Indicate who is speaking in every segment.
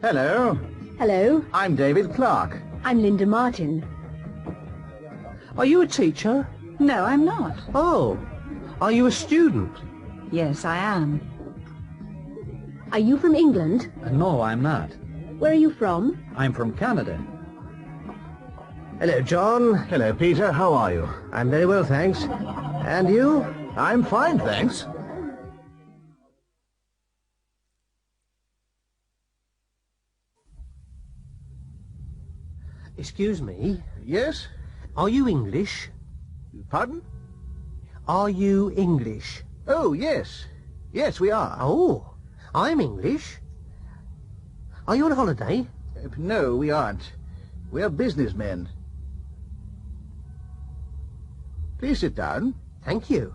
Speaker 1: Hello.
Speaker 2: Hello.
Speaker 1: I'm David Clark.
Speaker 2: I'm Linda Martin.
Speaker 3: Are you a teacher?
Speaker 2: No, I'm not.
Speaker 3: Oh. Are you a student?
Speaker 2: Yes, I am. Are you from England?
Speaker 4: No, I'm not.
Speaker 2: Where are you from?
Speaker 4: I'm from Canada.
Speaker 3: Hello, John.
Speaker 1: Hello, Peter. How are you?
Speaker 3: I'm very well, thanks. And you?
Speaker 1: I'm fine, thanks.
Speaker 3: Excuse me.
Speaker 1: Yes?
Speaker 3: Are you English?
Speaker 1: Pardon?
Speaker 3: Are you English?
Speaker 1: Oh, yes. Yes, we are.
Speaker 3: Oh, I'm English. Are you on holiday?
Speaker 1: No, we aren't. We're businessmen. Please sit down.
Speaker 3: Thank you.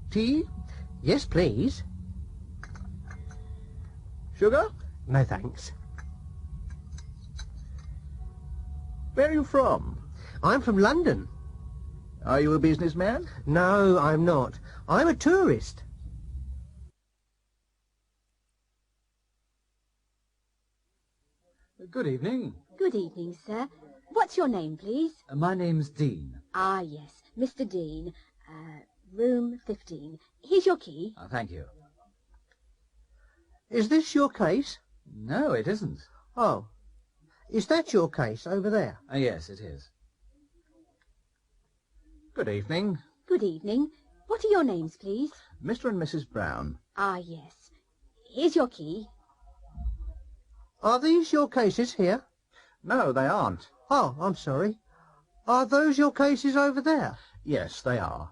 Speaker 1: Tea?
Speaker 3: Yes, please.
Speaker 1: Sugar?
Speaker 3: No, thanks.
Speaker 1: Where are you from?
Speaker 3: I'm from London.
Speaker 1: Are you a businessman?
Speaker 3: No, I'm not. I'm a tourist.
Speaker 4: Good evening.
Speaker 2: Good evening, sir. What's your name, please?
Speaker 4: My name's Dean.
Speaker 2: Ah, yes, Mr. Dean. Room 15. Here's your key.
Speaker 4: Thank you.
Speaker 3: Is this your case?
Speaker 4: No, it isn't.
Speaker 3: Oh. Is that your case over there?
Speaker 4: Yes, it is.
Speaker 1: Good evening.
Speaker 2: Good evening. What are your names, please?
Speaker 1: Mr. and Mrs. Brown.
Speaker 2: Ah, yes. Here's your key.
Speaker 3: Are these your cases here?
Speaker 1: No, they aren't.
Speaker 3: Oh, I'm sorry. Are those your cases over there?
Speaker 1: Yes, they are.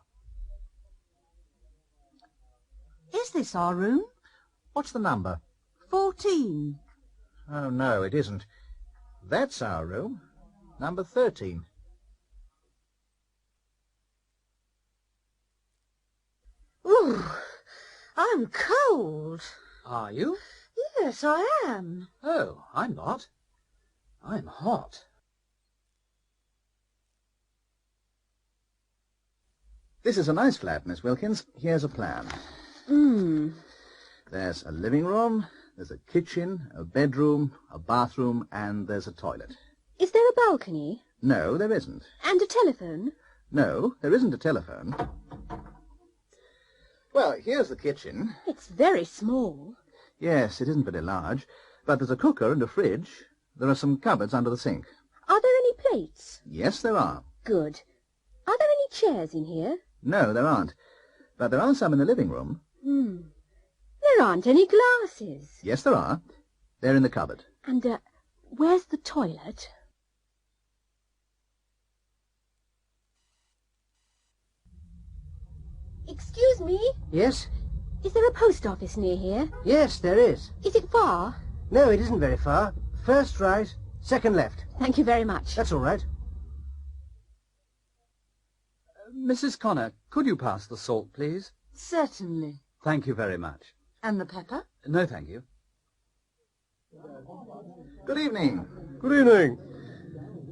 Speaker 5: Is this our room?
Speaker 1: What's the number?
Speaker 5: 14.
Speaker 1: Oh, no, it isn't. That's our room. Number 13.
Speaker 5: Ooh, I'm cold.
Speaker 4: Are you?
Speaker 5: Yes, I am.
Speaker 4: Oh, I'm not. I'm hot.
Speaker 1: This is a nice flat, Miss Wilkins. Here's a plan. There's a living room, there's a kitchen, a bedroom, a bathroom, and there's a toilet.
Speaker 2: Is there a balcony?
Speaker 1: No, there isn't.
Speaker 2: And a telephone?
Speaker 1: No, there isn't a telephone. Well, here's the kitchen.
Speaker 2: It's very small.
Speaker 1: Yes, it isn't very large, but there's a cooker and a fridge. There are some cupboards under the sink.
Speaker 2: Are there any plates?
Speaker 1: Yes, there are.
Speaker 2: Good. Are there any chairs in here?
Speaker 1: No, there aren't. But there are some in the living room.
Speaker 2: There aren't any glasses.
Speaker 1: Yes, there are. They're in the cupboard.
Speaker 2: And, where's the toilet? Excuse me?
Speaker 3: Yes?
Speaker 2: Is there a post office near here?
Speaker 3: Yes, there is.
Speaker 2: Is it far?
Speaker 3: No, it isn't very far. First right, second left.
Speaker 2: Thank you very much.
Speaker 3: That's all right.
Speaker 4: Mrs. Connor, could you pass the salt, please?
Speaker 5: Certainly.
Speaker 4: Thank you very much.
Speaker 5: And the pepper?
Speaker 4: No, thank you.
Speaker 1: Good evening.
Speaker 3: Good evening.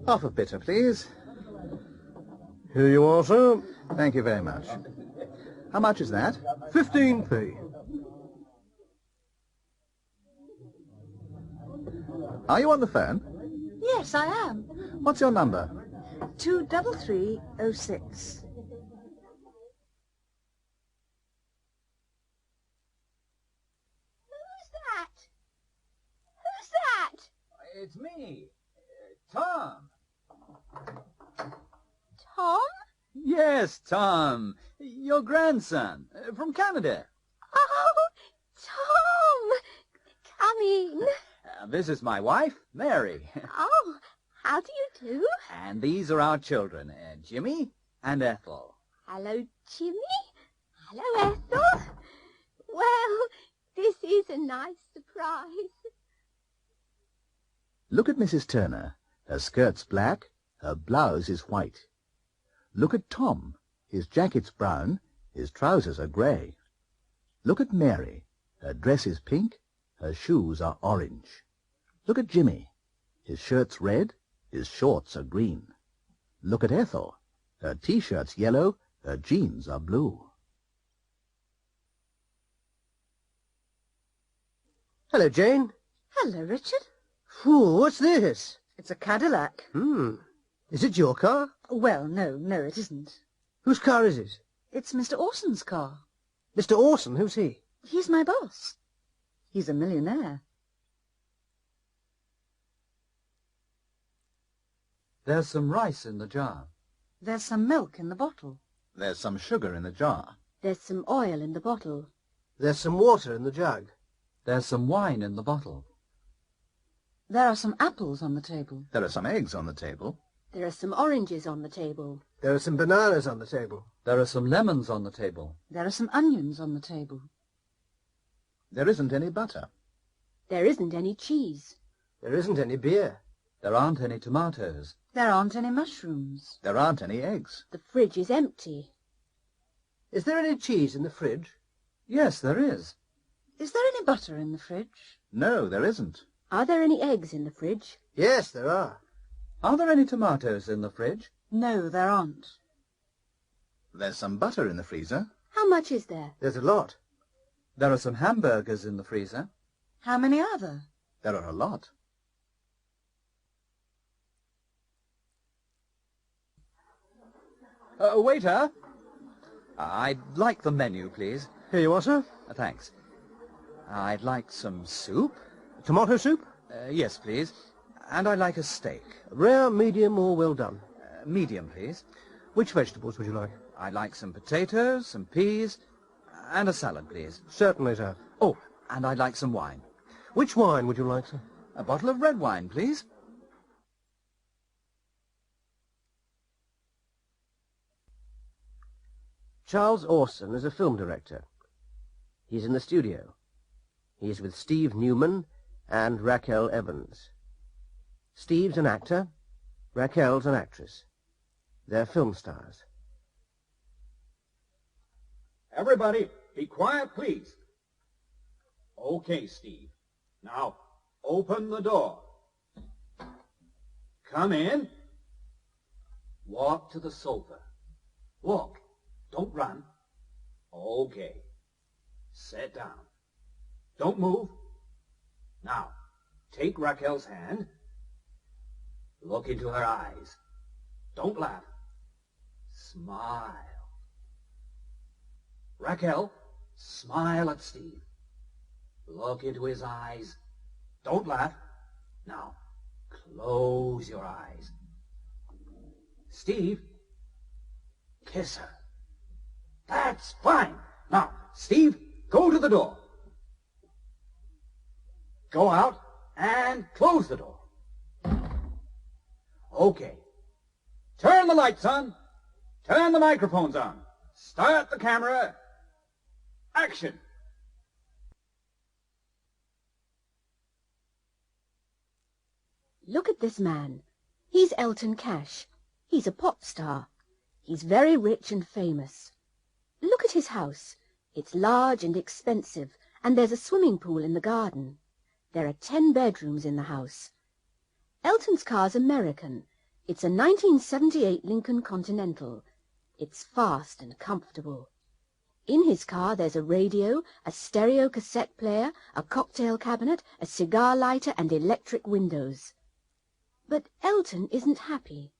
Speaker 1: Half a bitter, please.
Speaker 3: Here you are, sir.
Speaker 1: Thank you very much. How much is that?
Speaker 3: 15p.
Speaker 1: Are you on the phone?
Speaker 5: Yes, I am.
Speaker 1: What's your number?
Speaker 5: 23306.
Speaker 2: Who's that? Who's that?
Speaker 4: It's me, Tom.
Speaker 2: Tom?
Speaker 4: Yes, Tom. Your grandson, from Canada.
Speaker 2: Oh, Tom! Come in.
Speaker 4: This is my wife, Mary.
Speaker 2: Oh, how do you do?
Speaker 4: And these are our children, Jimmy and Ethel.
Speaker 2: Hello, Jimmy. Hello, Ethel. Well, this is a nice surprise.
Speaker 1: Look at Mrs. Turner. Her skirt's black, her blouse is white. Look at Tom. His jacket's brown, his trousers are grey. Look at Mary. Her dress is pink, her shoes are orange. Look at Jimmy. His shirt's red, his shorts are green. Look at Ethel. Her T-shirt's yellow, her jeans are blue.
Speaker 3: Hello, Jane.
Speaker 5: Hello, Richard.
Speaker 3: Whew, what's this?
Speaker 5: It's a Cadillac.
Speaker 3: Is it your car?
Speaker 5: Well, no, it isn't.
Speaker 3: Whose car is it?
Speaker 5: It's Mr. Orson's car.
Speaker 3: Mr. Orson, who's he?
Speaker 5: He's my boss. He's a millionaire.
Speaker 4: There's some rice in the jar.
Speaker 5: There's some milk in the bottle.
Speaker 1: There's some sugar in the jar.
Speaker 2: There's some oil in the bottle.
Speaker 3: There's some water in the jug.
Speaker 4: There's some wine in the bottle.
Speaker 5: There are some apples on the table.
Speaker 1: There are some eggs on the table.
Speaker 2: There are some oranges on the table.
Speaker 3: There are some bananas on the table.
Speaker 4: There are some lemons on the table.
Speaker 5: There are some onions on the table.
Speaker 1: There isn't any butter.
Speaker 2: There isn't any cheese.
Speaker 3: There isn't any beer.
Speaker 4: There aren't any tomatoes.
Speaker 5: There aren't any mushrooms.
Speaker 1: There aren't any eggs.
Speaker 2: The fridge is empty.
Speaker 3: Is there any cheese in the fridge?
Speaker 4: Yes, there is.
Speaker 5: Is there any butter in the fridge?
Speaker 1: No, there isn't.
Speaker 2: Are there any eggs in the fridge?
Speaker 3: Yes, there are.
Speaker 4: Are there any tomatoes in the fridge?
Speaker 5: No, there aren't.
Speaker 1: There's some butter in the freezer.
Speaker 2: How much is there?
Speaker 3: There's a lot.
Speaker 4: There are some hamburgers in the freezer.
Speaker 5: How many are there?
Speaker 1: There are a lot.
Speaker 4: Waiter, I'd like the menu, please.
Speaker 3: Here you are, sir.
Speaker 4: Thanks. I'd like some soup.
Speaker 3: Tomato soup?
Speaker 4: Yes, please. And I'd like a steak.
Speaker 3: Rare, medium, or well done?
Speaker 4: Medium, please.
Speaker 3: Which vegetables would you like?
Speaker 4: I'd like some potatoes, some peas, and a salad, please.
Speaker 3: Certainly, sir.
Speaker 4: Oh, and I'd like some wine.
Speaker 3: Which wine would you like, sir?
Speaker 4: A bottle of red wine, please.
Speaker 3: Charles Orson is a film director. He's in the studio. He's with Steve Newman and Raquel Evans. Steve's an actor. Raquel's an actress. They're film stars.
Speaker 6: Everybody, be quiet, please. Okay, Steve. Now, open the door. Come in. Walk to the sofa. Walk. Don't run. Okay. Sit down. Don't move. Now, take Raquel's hand. Look into her eyes. Don't laugh. Smile. Raquel, smile at Steve. Look into his eyes. Don't laugh. Now, close your eyes. Steve, kiss her. That's fine. Now, Steve, go to the door. Go out and close the door. Okay. Turn the lights on. Turn the microphones on. Start the camera. Action.
Speaker 2: Look at this man. He's Elton Cash. He's a pop star. He's very rich and famous. Look at his house. It's large and expensive, and there's a swimming pool in the garden. There are 10 bedrooms in the house. Elton's car's American. It's a 1978 Lincoln Continental. It's fast and comfortable. In his car there's a radio, a stereo cassette player, a cocktail cabinet, a cigar lighter, and electric windows. But Elton isn't happy.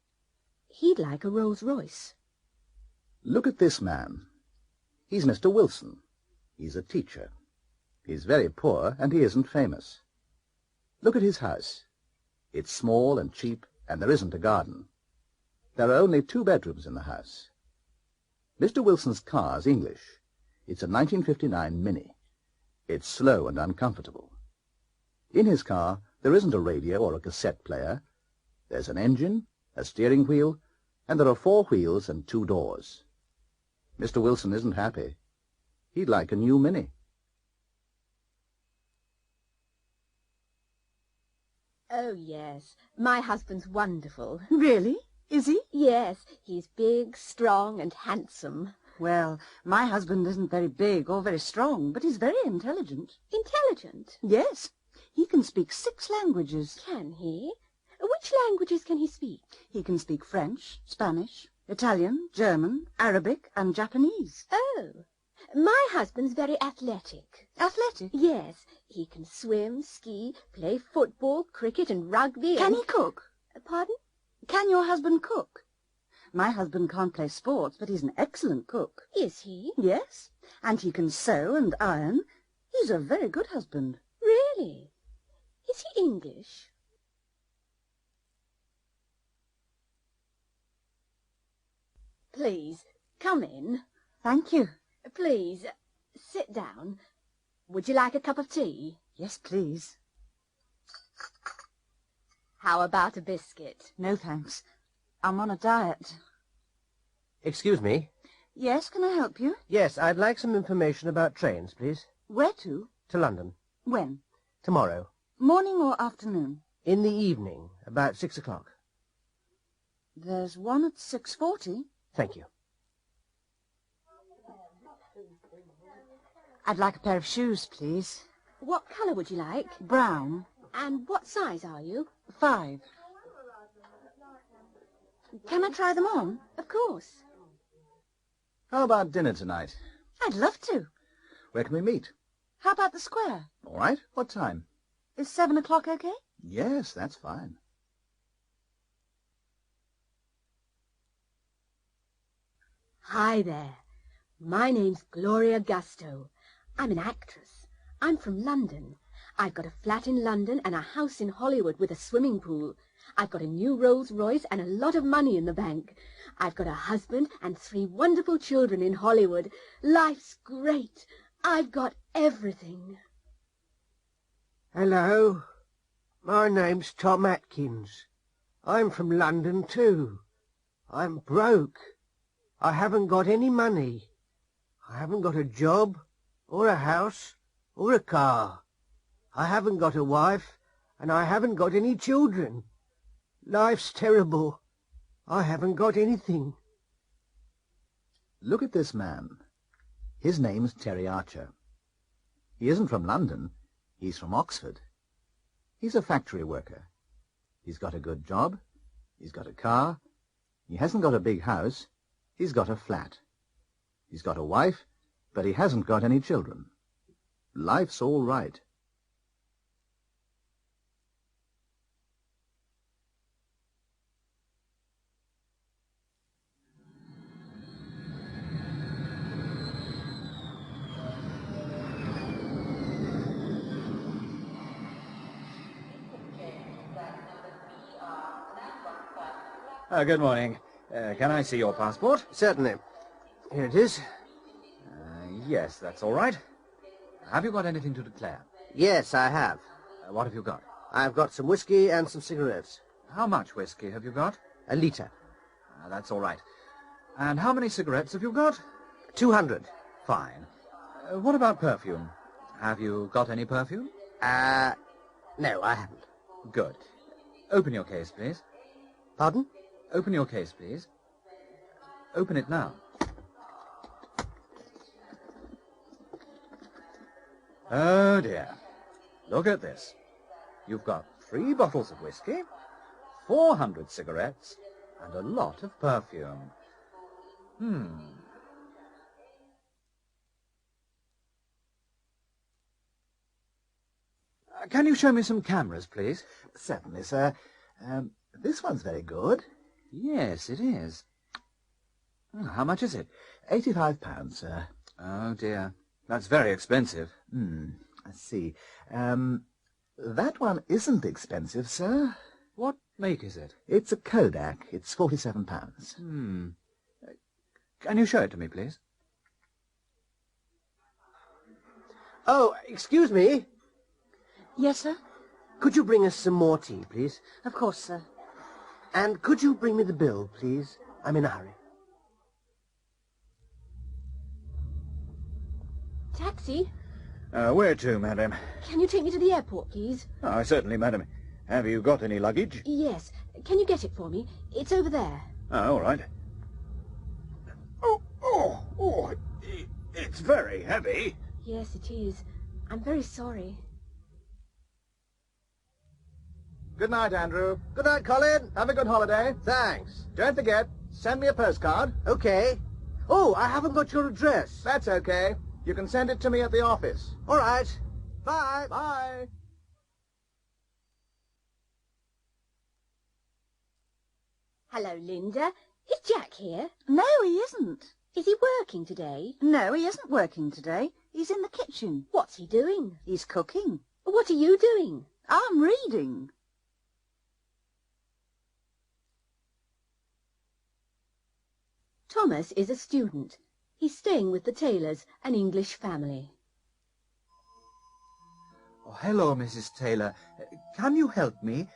Speaker 2: He'd like a Rolls Royce.
Speaker 1: Look at this man. He's Mr. Wilson. He's a teacher. He's very poor, and he isn't famous. Look at his house. It's small and cheap, and there isn't a garden. There are only 2 bedrooms in the house. Mr. Wilson's car's English. It's a 1959 Mini. It's slow and uncomfortable. In his car, there isn't a radio or a cassette player. There's an engine, a steering wheel, and there are 4 wheels and 2 doors. Mr. Wilson isn't happy. He'd like a new Mini.
Speaker 2: Oh, yes. My husband's wonderful.
Speaker 5: Really? Is he?
Speaker 2: Yes, he's big, strong, and handsome.
Speaker 5: Well, my husband isn't very big or very strong, but he's very intelligent.
Speaker 2: Intelligent?
Speaker 5: Yes. He can speak 6 languages.
Speaker 2: Can he? Which languages can he speak?
Speaker 5: He can speak French, Spanish, Italian, German, Arabic, and Japanese.
Speaker 2: Oh, My husband's very athletic.
Speaker 5: Athletic?
Speaker 2: Yes, he can swim, ski, play football, cricket and rugby.
Speaker 5: Can
Speaker 2: and...
Speaker 5: he cook?
Speaker 2: Pardon?
Speaker 5: Can your husband cook? My husband can't play sports, but he's an excellent cook.
Speaker 2: Is he?
Speaker 5: Yes, and he can sew and iron. He's a very good husband.
Speaker 2: Really? Is he English? Please, come in.
Speaker 5: Thank you.
Speaker 2: Please, sit down. Would you like a cup of tea?
Speaker 5: Yes, please.
Speaker 2: How about a biscuit?
Speaker 5: No, thanks. I'm on a diet.
Speaker 3: Excuse me.
Speaker 5: Yes, can I help you?
Speaker 3: Yes, I'd like some information about trains, please.
Speaker 5: Where to?
Speaker 3: To London.
Speaker 5: When?
Speaker 3: Tomorrow.
Speaker 5: Morning or afternoon?
Speaker 3: In the evening, about 6 o'clock.
Speaker 5: There's one at 6:40.
Speaker 3: Thank you.
Speaker 5: I'd like a pair of shoes, please.
Speaker 2: What colour would you like?
Speaker 5: Brown.
Speaker 2: And what size are you?
Speaker 5: 5. Can I try them on?
Speaker 2: Of course.
Speaker 1: How about dinner tonight?
Speaker 5: I'd love to.
Speaker 1: Where can we meet?
Speaker 5: How about the square?
Speaker 1: All right. What time?
Speaker 5: Is 7 o'clock okay?
Speaker 1: Yes, that's fine.
Speaker 2: Hi there. My name's Gloria Gusto. I'm an actress. I'm from London. I've got a flat in London and a house in Hollywood with a swimming pool. I've got a new Rolls Royce and a lot of money in the bank. I've got a husband and 3 wonderful children in Hollywood. Life's great. I've got everything.
Speaker 3: Hello. My name's Tom Atkins. I'm from London too. I'm broke. I haven't got any money. I haven't got a job, or a house, or a car. I haven't got a wife, and I haven't got any children. Life's terrible. I haven't got anything.
Speaker 1: Look at this man. His name's Terry Archer. He isn't from London. He's from Oxford. He's a factory worker. He's got a good job. He's got a car. He hasn't got a big house. He's got a flat. He's got a wife, but he hasn't got any children. Life's all right.
Speaker 4: Good morning. Can I see your passport?
Speaker 3: Certainly. Here it is.
Speaker 4: Yes, that's all right. Have you got anything to declare?
Speaker 3: Yes, I have.
Speaker 4: What have you got?
Speaker 3: I've got some whiskey and some cigarettes.
Speaker 4: How much whiskey have you got?
Speaker 3: A litre.
Speaker 4: That's all right. And how many cigarettes have you got?
Speaker 3: 200.
Speaker 4: Fine. What about perfume? Have you got any perfume?
Speaker 3: No, I haven't.
Speaker 4: Good. Open your case, please.
Speaker 3: Pardon?
Speaker 4: Open your case, please. Open it now. Oh, dear. Look at this. You've got 3 bottles of whiskey, 400 cigarettes, and a lot of perfume. Can you show me some cameras, please?
Speaker 1: Certainly, sir. This one's very good.
Speaker 4: Yes, it is. How much is it?
Speaker 1: £85, sir.
Speaker 4: Oh, dear. That's very expensive.
Speaker 1: I see. That one isn't expensive, sir.
Speaker 4: What make is it?
Speaker 1: It's a Kodak. It's £47.
Speaker 4: Can you show it to me, please?
Speaker 3: Oh, excuse me.
Speaker 5: Yes, sir?
Speaker 3: Could you bring us some more tea, please?
Speaker 5: Of course, sir.
Speaker 3: And could you bring me the bill, please? I'm in a hurry.
Speaker 2: Taxi?
Speaker 4: Where to, madam?
Speaker 2: Can you take me to the airport, please?
Speaker 4: Certainly, madam. Have you got any luggage?
Speaker 2: Yes. Can you get it for me? It's over there.
Speaker 4: All right. It's very heavy.
Speaker 2: Yes, it is. I'm very sorry.
Speaker 1: Good night, Andrew.
Speaker 3: Good night, Colin.
Speaker 1: Have a good holiday.
Speaker 3: Thanks.
Speaker 1: Don't forget, send me a postcard.
Speaker 3: Okay. Oh, I haven't got your address.
Speaker 1: That's okay. You can send it to me at the office.
Speaker 3: All right. Bye.
Speaker 1: Bye.
Speaker 2: Hello, Linda. Is Jack here?
Speaker 5: No, he isn't.
Speaker 2: Is he working today?
Speaker 5: No, he isn't working today. He's in the kitchen.
Speaker 2: What's he doing?
Speaker 5: He's cooking.
Speaker 2: What are you doing?
Speaker 5: I'm reading.
Speaker 2: Thomas is a student. He's staying with the Taylors, an English family.
Speaker 4: Oh, hello, Mrs. Taylor. Can you help me?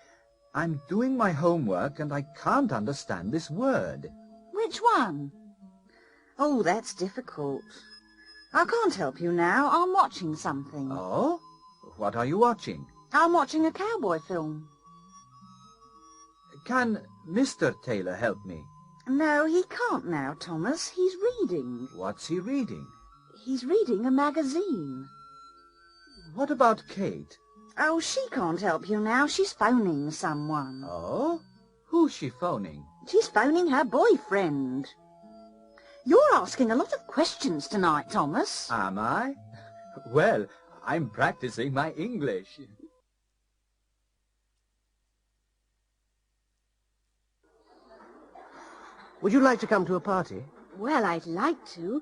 Speaker 4: I'm doing my homework and I can't understand this word.
Speaker 5: Which one? Oh, that's difficult. I can't help you now. I'm watching something.
Speaker 4: Oh? What are you watching?
Speaker 5: I'm watching a cowboy film.
Speaker 4: Can Mr. Taylor help me?
Speaker 5: No, he can't now, Thomas. He's reading.
Speaker 4: What's he reading?
Speaker 5: He's reading a magazine.
Speaker 4: What about Kate?
Speaker 5: Oh, she can't help you now. She's phoning someone.
Speaker 4: Oh? Who's she phoning?
Speaker 5: She's phoning her boyfriend. You're asking a lot of questions tonight, Thomas.
Speaker 4: Am I? Well, I'm practicing my English.
Speaker 3: Would you like to come to a party?
Speaker 2: Well, I'd like to,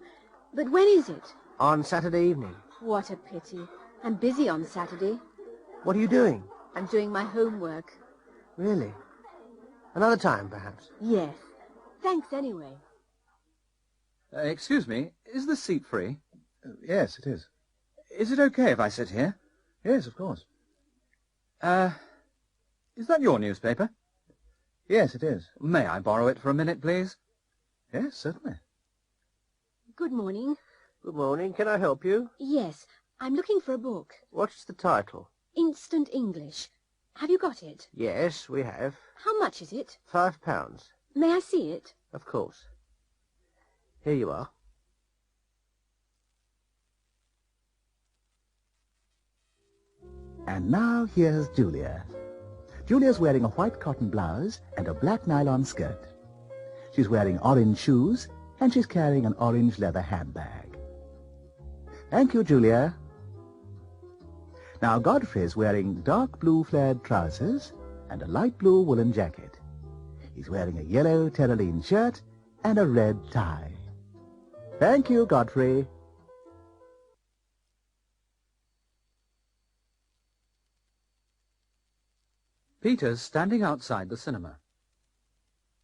Speaker 2: but when is it?
Speaker 3: On Saturday evening.
Speaker 2: What a pity. I'm busy on Saturday.
Speaker 3: What are you doing?
Speaker 2: I'm doing my homework.
Speaker 3: Really? Another time, perhaps?
Speaker 2: Yes. Thanks anyway.
Speaker 4: Excuse me, is the seat free?
Speaker 1: Yes, it is.
Speaker 4: Is it okay if I sit here?
Speaker 1: Yes, of course.
Speaker 4: Is that your newspaper?
Speaker 1: Yes, it is.
Speaker 4: May I borrow it for a minute, please?
Speaker 1: Yes, certainly.
Speaker 2: Good morning.
Speaker 3: Good morning. Can I help you?
Speaker 2: Yes, I'm looking for a book.
Speaker 3: What's the title?
Speaker 2: Instant English. Have you got it?
Speaker 3: Yes, we have.
Speaker 2: How much is it?
Speaker 3: £5.
Speaker 2: May I see it?
Speaker 3: Of course. Here you are.
Speaker 1: And now here's Julia. Julia's wearing a white cotton blouse and a black nylon skirt. She's wearing orange shoes and she's carrying an orange leather handbag. Thank you, Julia. Now Godfrey's wearing dark blue flared trousers and a light blue woolen jacket. He's wearing a yellow terraline shirt and a red tie. Thank you, Godfrey.
Speaker 4: Peter's standing outside the cinema.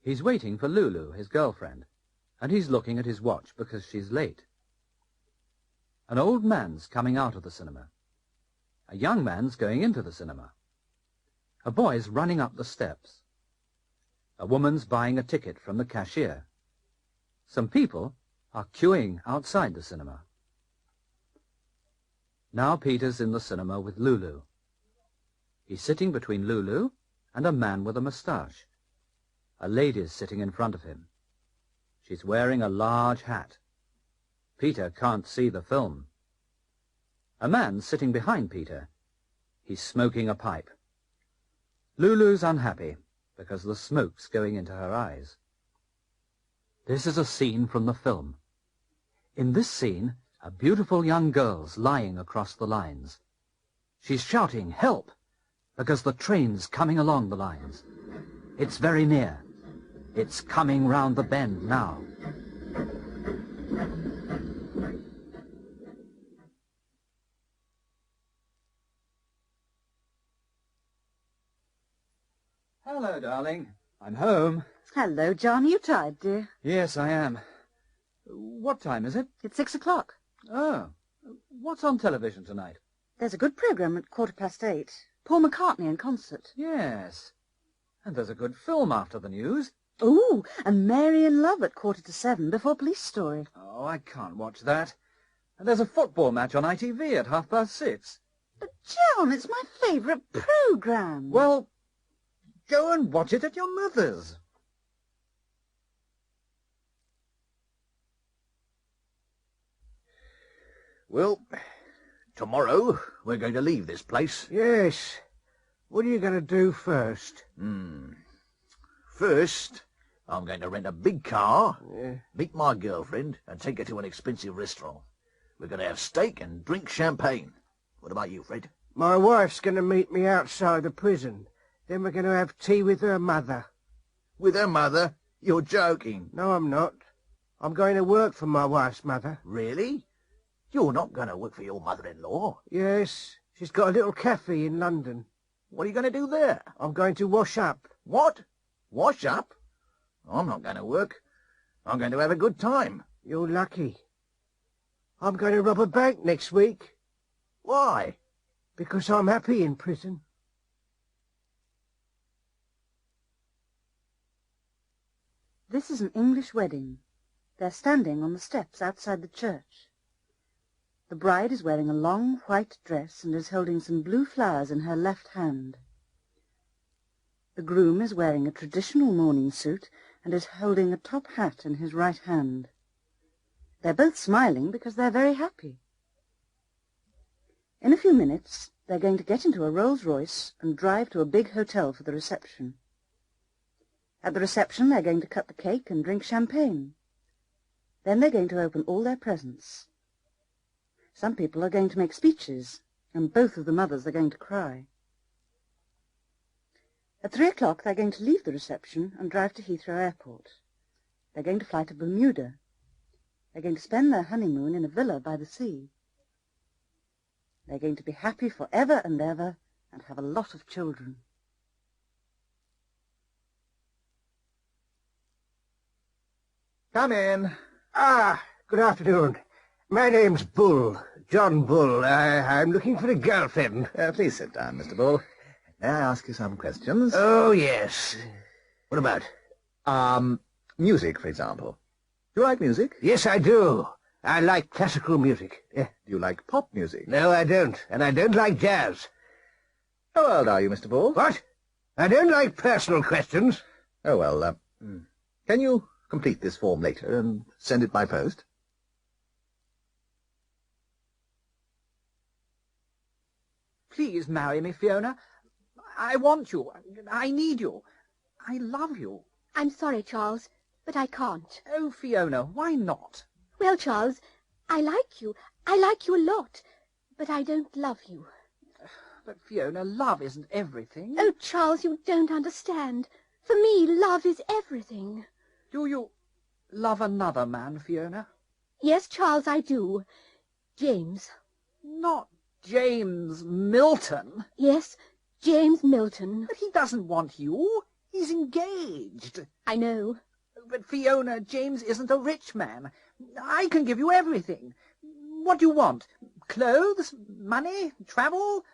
Speaker 4: He's waiting for Lulu, his girlfriend, and he's looking at his watch because she's late. An old man's coming out of the cinema. A young man's going into the cinema. A boy's running up the steps. A woman's buying a ticket from the cashier. Some people are queuing outside the cinema. Now Peter's in the cinema with Lulu. He's sitting between Lulu and a man with a moustache. A lady's sitting in front of him. She's wearing a large hat. Peter can't see the film. A man's sitting behind Peter. He's smoking a pipe. Lulu's unhappy because the smoke's going into her eyes. This is a scene from the film. In this scene, a beautiful young girl's lying across the lines. She's shouting, "Help!" because the train's coming along the lines. It's very near. It's coming round the bend now. Hello, darling. I'm home.
Speaker 5: Hello, John. You tired, dear?
Speaker 4: Yes, I am. What time is it?
Speaker 5: It's 6 o'clock.
Speaker 4: Oh. What's on television tonight?
Speaker 5: There's a good programme at 8:15. Paul McCartney in concert.
Speaker 4: Yes. And there's a good film after the news.
Speaker 5: Ooh, and Mary in Love at 7:15 before Police Story.
Speaker 4: Oh, I can't watch that. And there's a football match on ITV at 6:30.
Speaker 5: But, John, it's my favourite programme.
Speaker 4: Well, go and watch it at your mother's.
Speaker 1: Well, tomorrow we're going to leave this place.
Speaker 3: Yes. What are you going to do first?
Speaker 1: First,
Speaker 7: I'm going to rent a big car,
Speaker 3: Yeah.
Speaker 7: meet my girlfriend, and take her to an expensive restaurant. We're going to have steak and drink champagne. What about you, Fred?
Speaker 3: My wife's going to meet me outside the prison. Then we're going to have tea with her mother.
Speaker 7: With her mother? You're joking.
Speaker 3: No, I'm not. I'm going to work for my wife's mother.
Speaker 7: Really? You're not going to work for your mother-in-law?
Speaker 3: Yes, she's got a little cafe in London.
Speaker 7: What are you going to do there?
Speaker 3: I'm going to wash up.
Speaker 7: What? Wash up? I'm not going to work. I'm going to have a good time.
Speaker 3: You're lucky. I'm going to rob a bank next week.
Speaker 7: Why?
Speaker 3: Because I'm happy in prison.
Speaker 5: This is an English wedding. They're standing on the steps outside the church. The bride is wearing a long white dress and is holding some blue flowers in her left hand. The groom is wearing a traditional mourning suit and is holding a top hat in his right hand. They're both smiling because they're very happy. In a few minutes, they're going to get into a Rolls-Royce and drive to a big hotel for the reception. At the reception, they're going to cut the cake and drink champagne. Then they're going to open all their presents. Some people are going to make speeches, and both of the mothers are going to cry. At 3 o'clock, they're going to leave the reception and drive to Heathrow Airport. They're going to fly to Bermuda. They're going to spend their honeymoon in a villa by the sea. They're going to be happy forever and ever and have a lot of children.
Speaker 1: Come in.
Speaker 3: Ah, good afternoon. My name's Bull, John Bull. I'm looking for a girlfriend.
Speaker 1: Please sit down, Mr. Bull. May I ask you some questions?
Speaker 3: Oh, yes. What about?
Speaker 1: Music, for example. Do you like music?
Speaker 3: Yes, I do. I like classical music.
Speaker 1: Do you like pop music?
Speaker 3: No, I don't. And I don't like jazz.
Speaker 1: How old are you, Mr. Bull?
Speaker 3: What? I don't like personal questions.
Speaker 1: Oh, well, can you complete this form later and send it by post?
Speaker 6: Please marry me, Fiona. I want you. I need you. I love you.
Speaker 2: I'm sorry, Charles, but I can't.
Speaker 6: Oh, Fiona, why not?
Speaker 2: Well, Charles, I like you. I like you a lot, but I don't love you.
Speaker 6: But, Fiona, love isn't everything.
Speaker 2: Oh, Charles, you don't understand. For me, love is everything.
Speaker 6: Do you love another man, Fiona?
Speaker 2: Yes, Charles, I do. James.
Speaker 6: Not James Milton.
Speaker 2: Yes, James Milton.
Speaker 6: But he doesn't want you. He's engaged.
Speaker 2: I know.
Speaker 6: But, Fiona, James isn't a rich man. I can give you everything. What do you want? Clothes? Money? Travel?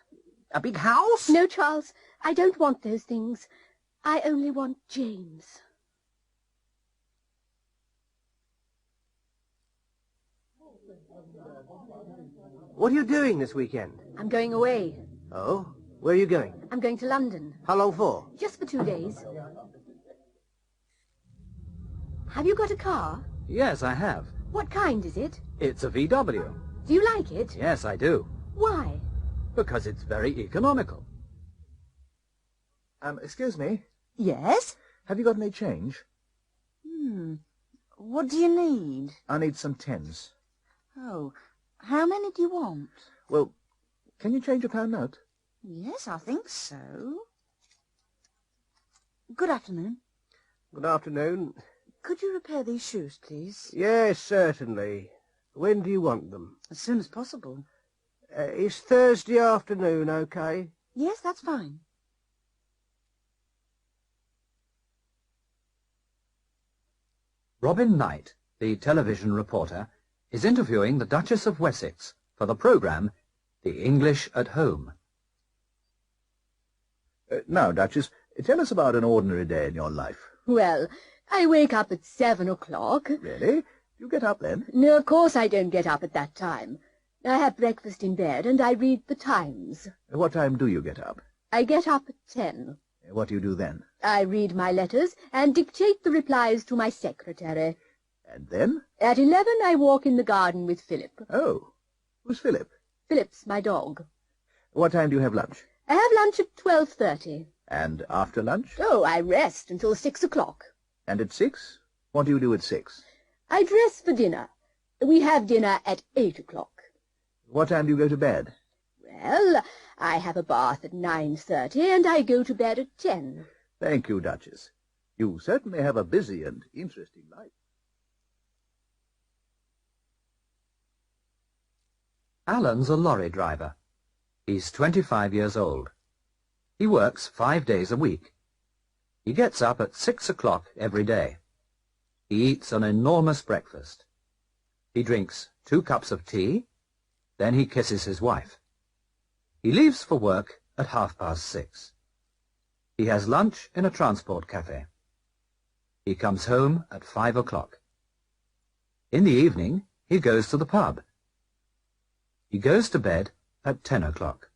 Speaker 6: A big house?
Speaker 2: No, Charles, I don't want those things. I only want James.
Speaker 3: What are you doing this weekend?
Speaker 2: I'm going away.
Speaker 3: Oh? Where are you going?
Speaker 2: I'm going to London.
Speaker 3: How long for?
Speaker 2: Just for 2 days. Have you got a car?
Speaker 4: Yes, I have.
Speaker 2: What kind is it?
Speaker 4: It's a VW.
Speaker 2: Do you like it?
Speaker 4: Yes, I do.
Speaker 2: Why?
Speaker 4: Because it's very economical.
Speaker 1: Excuse me.
Speaker 5: Yes?
Speaker 1: Have you got any change?
Speaker 5: What do you need?
Speaker 1: I need some tens.
Speaker 5: Oh, how many do you want?
Speaker 1: Well, can you change a pound note?
Speaker 5: Yes, I think so. Good afternoon.
Speaker 3: Good afternoon.
Speaker 5: Could you repair these shoes, please?
Speaker 3: Yes, certainly. When do you want them?
Speaker 5: As soon as possible.
Speaker 3: Is Thursday afternoon okay?
Speaker 5: Yes, that's fine.
Speaker 4: Robin Knight, the television reporter, is interviewing the Duchess of Wessex for the programme The English at Home.
Speaker 1: Now, Duchess, tell us about an ordinary day in your life.
Speaker 2: Well, I wake up at 7 o'clock.
Speaker 1: Really? You get up then?
Speaker 2: No, of course I don't get up at that time. I have breakfast in bed and I read the Times.
Speaker 1: What time do you get up?
Speaker 2: I get up at 10.
Speaker 1: What do you do then?
Speaker 2: I read my letters and dictate the replies to my secretary.
Speaker 1: And then?
Speaker 2: At 11 I walk in the garden with Philip.
Speaker 1: Oh, who's Philip?
Speaker 2: Philip's my dog.
Speaker 1: What time do you have lunch?
Speaker 2: I have lunch at 12:30.
Speaker 1: And after lunch?
Speaker 2: Oh, I rest until 6 o'clock.
Speaker 1: And at 6? What do you do at 6?
Speaker 2: I dress for dinner. We have dinner at 8 o'clock.
Speaker 1: What time do you go to bed?
Speaker 2: Well, I have a bath at 9:30 and I go to bed at 10.
Speaker 1: Thank you, Duchess. You certainly have a busy and interesting life.
Speaker 4: Alan's a lorry driver. He's 25 years old. He works 5 days a week. He gets up at 6 o'clock every day. He eats an enormous breakfast. He drinks 2 cups of tea, then he kisses his wife. He leaves for work at 6:30. He has lunch in a transport cafe. He comes home at 5 o'clock. In the evening, he goes to the pub. He goes to bed at 10 o'clock.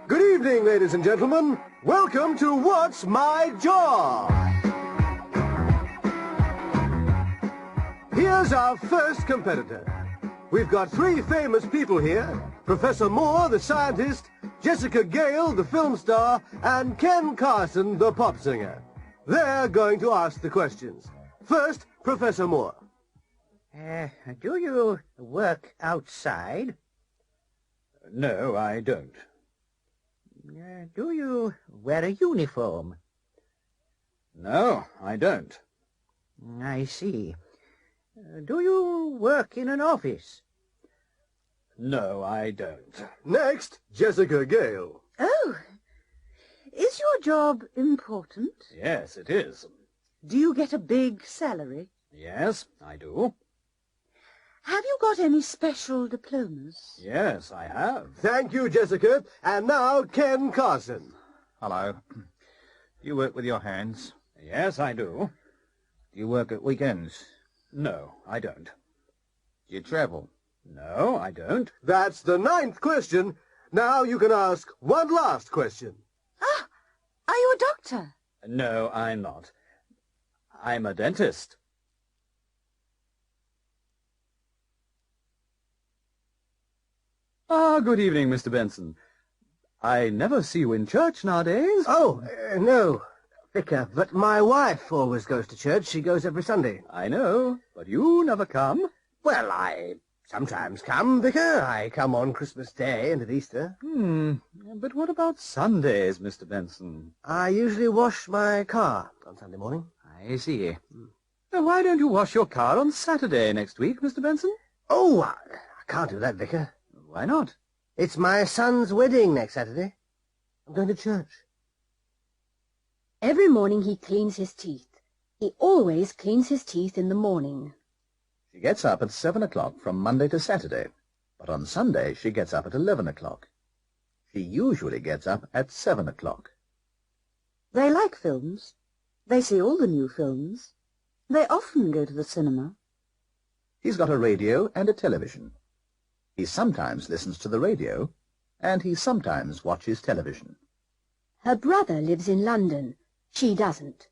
Speaker 8: Good evening, ladies and gentlemen. Welcome to What's My Job? Here's our first competitor. We've got 3 famous people here. Professor Moore, the scientist, Jessica Gale, the film star, and Ken Carson, the pop singer. They're going to ask the questions. First, Professor Moore.
Speaker 3: Do you work outside?
Speaker 4: No, I don't.
Speaker 3: Do you wear a uniform?
Speaker 4: No, I don't.
Speaker 3: I see. Do you work in an office?
Speaker 4: No, I don't.
Speaker 8: Next, Jessica Gale.
Speaker 5: Oh, is your job important?
Speaker 4: Yes, it is.
Speaker 5: Do you get a big salary?
Speaker 4: Yes, I do.
Speaker 5: Have you got any special diplomas?
Speaker 4: Yes, I have.
Speaker 8: Thank you, Jessica. And now, Ken Carson.
Speaker 9: Hello. Do you work with your hands?
Speaker 4: Yes, I do.
Speaker 9: Do you work at weekends?
Speaker 4: No, I don't.
Speaker 9: Do you travel?
Speaker 4: No, I don't.
Speaker 8: That's the 9th question. Now you can ask one last question.
Speaker 5: Ah, are you a doctor?
Speaker 4: No, I'm not. I'm a dentist. Good evening, Mr. Benson. I never see you in church nowadays.
Speaker 3: Oh, no, Vicar, but my wife always goes to church. She goes every Sunday.
Speaker 4: I know, but you never come.
Speaker 3: Well, I sometimes come, Vicar. I come on Christmas Day and at Easter.
Speaker 4: But what about Sundays, Mr. Benson?
Speaker 3: I usually wash my car on Sunday morning.
Speaker 4: I see. Now, why don't you wash your car on Saturday next week, Mr. Benson?
Speaker 3: Oh, I can't do that, Vicar.
Speaker 4: Why not?
Speaker 3: It's my son's wedding next Saturday. I'm going to church.
Speaker 2: Every morning he cleans his teeth. He always cleans his teeth in the morning.
Speaker 1: She gets up at 7 o'clock from Monday to Saturday, but on Sunday she gets up at 11 o'clock. She usually gets up at 7 o'clock.
Speaker 5: They like films. They see all the new films. They often go to the cinema.
Speaker 1: He's got a radio and a television. He sometimes listens to the radio, and he sometimes watches television.
Speaker 2: Her brother lives in London. She doesn't.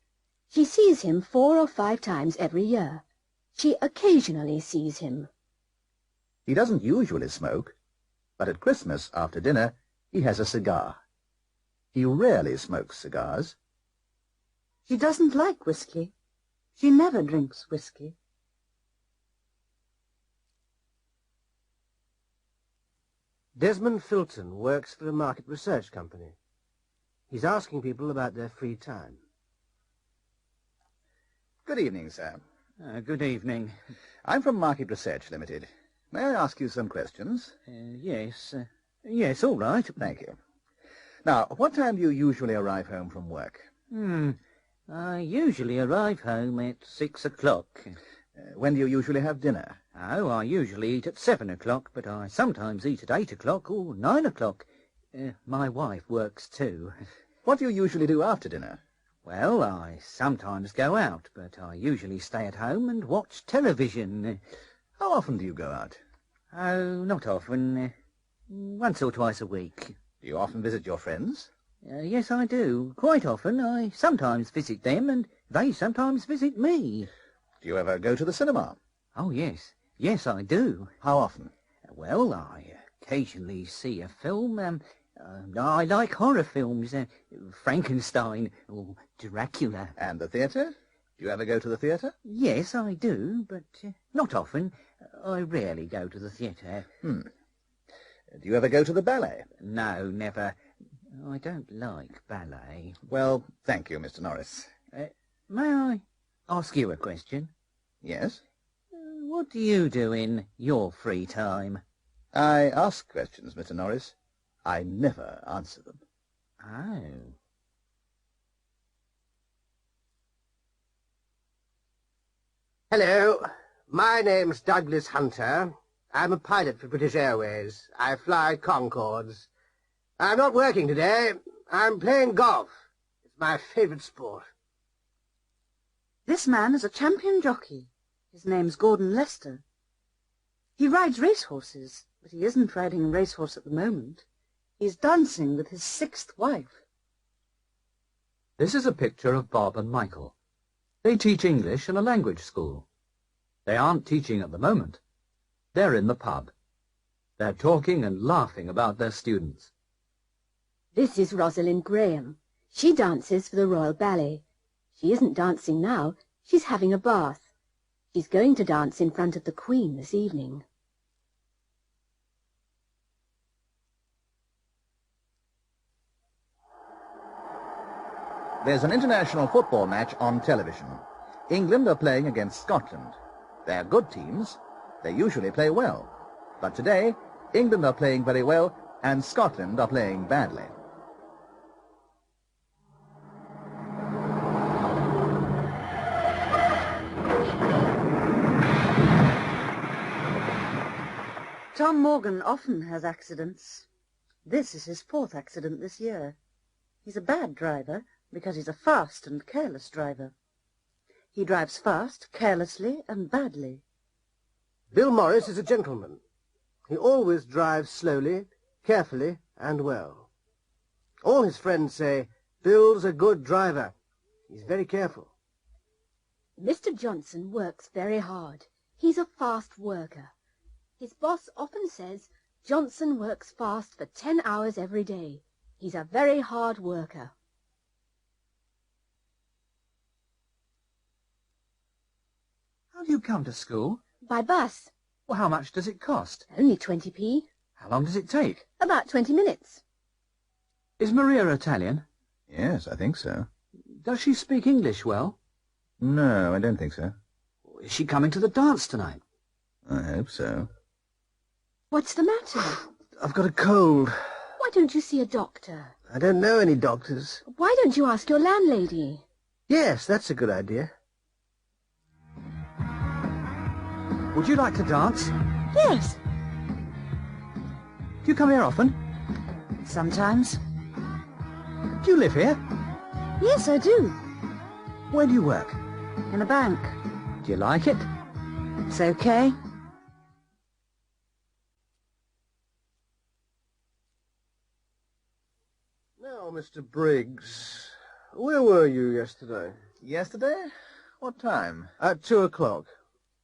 Speaker 2: She sees him 4 or 5 times every year. She occasionally sees him.
Speaker 1: He doesn't usually smoke, but at Christmas, after dinner, he has a cigar. He rarely smokes cigars.
Speaker 5: She doesn't like whiskey. She never drinks whiskey.
Speaker 3: Desmond Filton works for a market research company. He's asking people about their free time.
Speaker 1: Good evening, sir.
Speaker 4: Good evening.
Speaker 1: I'm from Market Research Limited. May I ask you some questions?
Speaker 4: Yes. Yes, all right.
Speaker 1: Thank you. Now, what time do you usually arrive home from work?
Speaker 10: I usually arrive home at 6 o'clock.
Speaker 1: When do you usually have dinner?
Speaker 10: Oh, I usually eat at 7 o'clock, but I sometimes eat at 8 o'clock or 9 o'clock. My wife works too.
Speaker 1: What do you usually do after dinner?
Speaker 10: Well, I sometimes go out, but I usually stay at home and watch television.
Speaker 1: How often do you go out?
Speaker 10: Oh, not often. Once or twice a week.
Speaker 1: Do you often visit your friends?
Speaker 10: Yes, I do. Quite often. I sometimes visit them, and they sometimes visit me.
Speaker 1: Do you ever go to the cinema?
Speaker 10: Oh, yes. Yes, I do.
Speaker 7: How often?
Speaker 10: Well, I occasionally see a film. I like horror films, Frankenstein or Dracula.
Speaker 7: And the theatre? Do you ever go to the theatre?
Speaker 10: Yes, I do, but not often. I rarely go to the theatre.
Speaker 7: Do you ever go to the ballet?
Speaker 10: No, never. I don't like ballet.
Speaker 7: Well, thank you, Mr. Norris.
Speaker 10: May I ask you a question?
Speaker 7: Yes?
Speaker 10: What do you do in your free time?
Speaker 7: I ask questions, Mr. Norris. I never answer them.
Speaker 10: Oh.
Speaker 3: Hello, my name's Douglas Hunter. I'm a pilot for British Airways. I fly Concords. I'm not working today. I'm playing golf. It's my favourite sport.
Speaker 5: This man is a champion jockey. His name's Gordon Lester. He rides racehorses, but he isn't riding a racehorse at the moment. He's dancing with his 6th wife.
Speaker 4: This is a picture of Bob and Michael. They teach English in a language school. They aren't teaching at the moment. They're in the pub. They're talking and laughing about their students.
Speaker 2: This is Rosalind Graham. She dances for the Royal Ballet. She isn't dancing now. She's having a bath. She's going to dance in front of the Queen this evening.
Speaker 7: There's an international football match on television. England are playing against Scotland. They're good teams. They usually play well. But today, England are playing very well and Scotland are playing badly.
Speaker 5: Tom Morgan often has accidents. This is his 4th accident this year. He's a bad driver because he's a fast and careless driver. He drives fast, carelessly, and badly.
Speaker 3: Bill Morris is a gentleman. He always drives slowly, carefully, and well. All his friends say, Bill's a good driver. He's very careful.
Speaker 2: Mr. Johnson works very hard. He's a fast worker. His boss often says Johnson works fast for 10 hours every day. He's a very hard worker.
Speaker 4: How do you come to school?
Speaker 2: By bus.
Speaker 4: Well, how much does it cost?
Speaker 2: Only 20p.
Speaker 4: How long does it take?
Speaker 2: About 20 minutes.
Speaker 4: Is Maria Italian?
Speaker 7: Yes, I think so.
Speaker 4: Does she speak English well?
Speaker 7: No, I don't think so.
Speaker 4: Is she coming to the dance tonight?
Speaker 7: I hope so.
Speaker 2: What's the matter?
Speaker 3: I've got a cold.
Speaker 2: Why don't you see a doctor?
Speaker 3: I don't know any doctors.
Speaker 2: Why don't you ask your landlady?
Speaker 3: Yes, that's a good idea.
Speaker 4: Would you like to dance?
Speaker 2: Yes.
Speaker 4: Do you come here often?
Speaker 5: Sometimes.
Speaker 4: Do you live here?
Speaker 5: Yes, I do.
Speaker 4: Where do you work?
Speaker 5: In a bank.
Speaker 4: Do you like it?
Speaker 5: It's okay.
Speaker 8: Now, Mr. Briggs, where were you yesterday?
Speaker 7: Yesterday? What time?
Speaker 8: At 2 o'clock.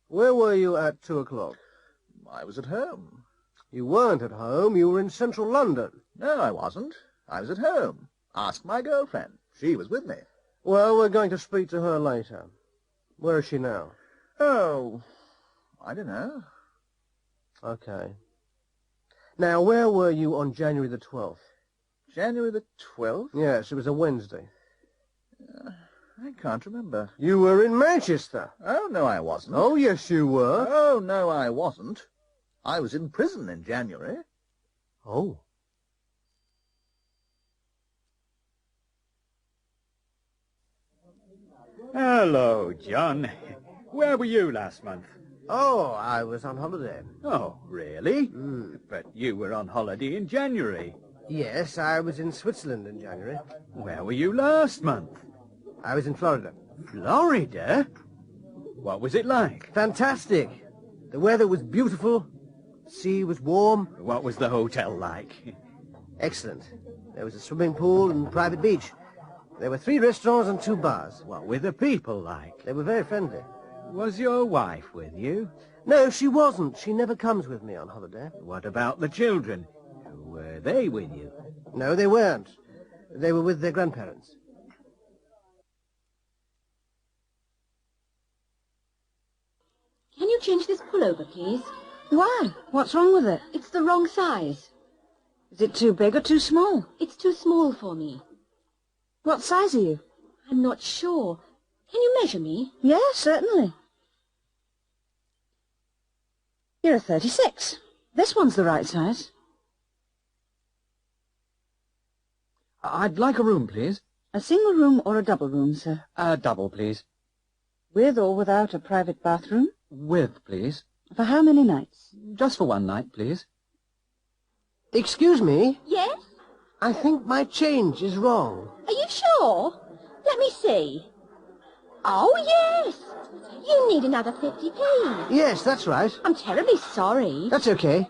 Speaker 8: Where were you at 2 o'clock?
Speaker 7: I was at home.
Speaker 8: You weren't at home. You were in central London.
Speaker 7: No, I wasn't. I was at home. Ask my girlfriend. She was with me.
Speaker 8: Well, we're going to speak to her later. Where is she now?
Speaker 7: Oh, I don't know.
Speaker 8: Okay. Now, where were you on January the 12th?
Speaker 7: January the 12th?
Speaker 8: Yes, it was a Wednesday.
Speaker 7: I can't remember.
Speaker 8: You were in Manchester.
Speaker 7: Oh, no, I wasn't.
Speaker 8: Oh, yes, you were.
Speaker 7: Oh, no, I wasn't. I was in prison in January.
Speaker 8: Oh.
Speaker 11: Hello, John. Where were you last month?
Speaker 3: Oh, I was on holiday.
Speaker 11: Oh, really? But you were on holiday in January.
Speaker 3: Yes, I was in Switzerland in January.
Speaker 11: Where were you last month?
Speaker 3: I was in Florida.
Speaker 11: Florida? What was it like?
Speaker 3: Fantastic. The weather was beautiful. The sea was warm.
Speaker 11: What was the hotel like?
Speaker 3: Excellent. There was a swimming pool and private beach. There were 3 restaurants and 2 bars.
Speaker 11: What were the people like?
Speaker 3: They were very friendly.
Speaker 11: Was your wife with you?
Speaker 3: No, she wasn't. She never comes with me on holiday.
Speaker 11: What about the children? Were they with you?
Speaker 3: No, they weren't. They were with their grandparents.
Speaker 2: Can you change this pullover, please?
Speaker 5: Why? What's wrong with it?
Speaker 2: It's the wrong size.
Speaker 5: Is it too big or too small?
Speaker 2: It's too small for me.
Speaker 5: What size are you?
Speaker 2: I'm not sure. Can you measure me?
Speaker 5: Yeah, certainly. You're a 36. This one's the right size.
Speaker 4: I'd like a room, please.
Speaker 5: A single room or a double room, sir?
Speaker 4: A double, please.
Speaker 5: With or without a private bathroom?
Speaker 4: With, please.
Speaker 5: For how many nights?
Speaker 4: Just for one night, please.
Speaker 3: Excuse me?
Speaker 2: Yes?
Speaker 3: I think my change is wrong.
Speaker 2: Are you sure? Let me see. Oh, yes. You need another 50p.
Speaker 3: Yes, that's right.
Speaker 2: I'm terribly sorry.
Speaker 3: That's okay.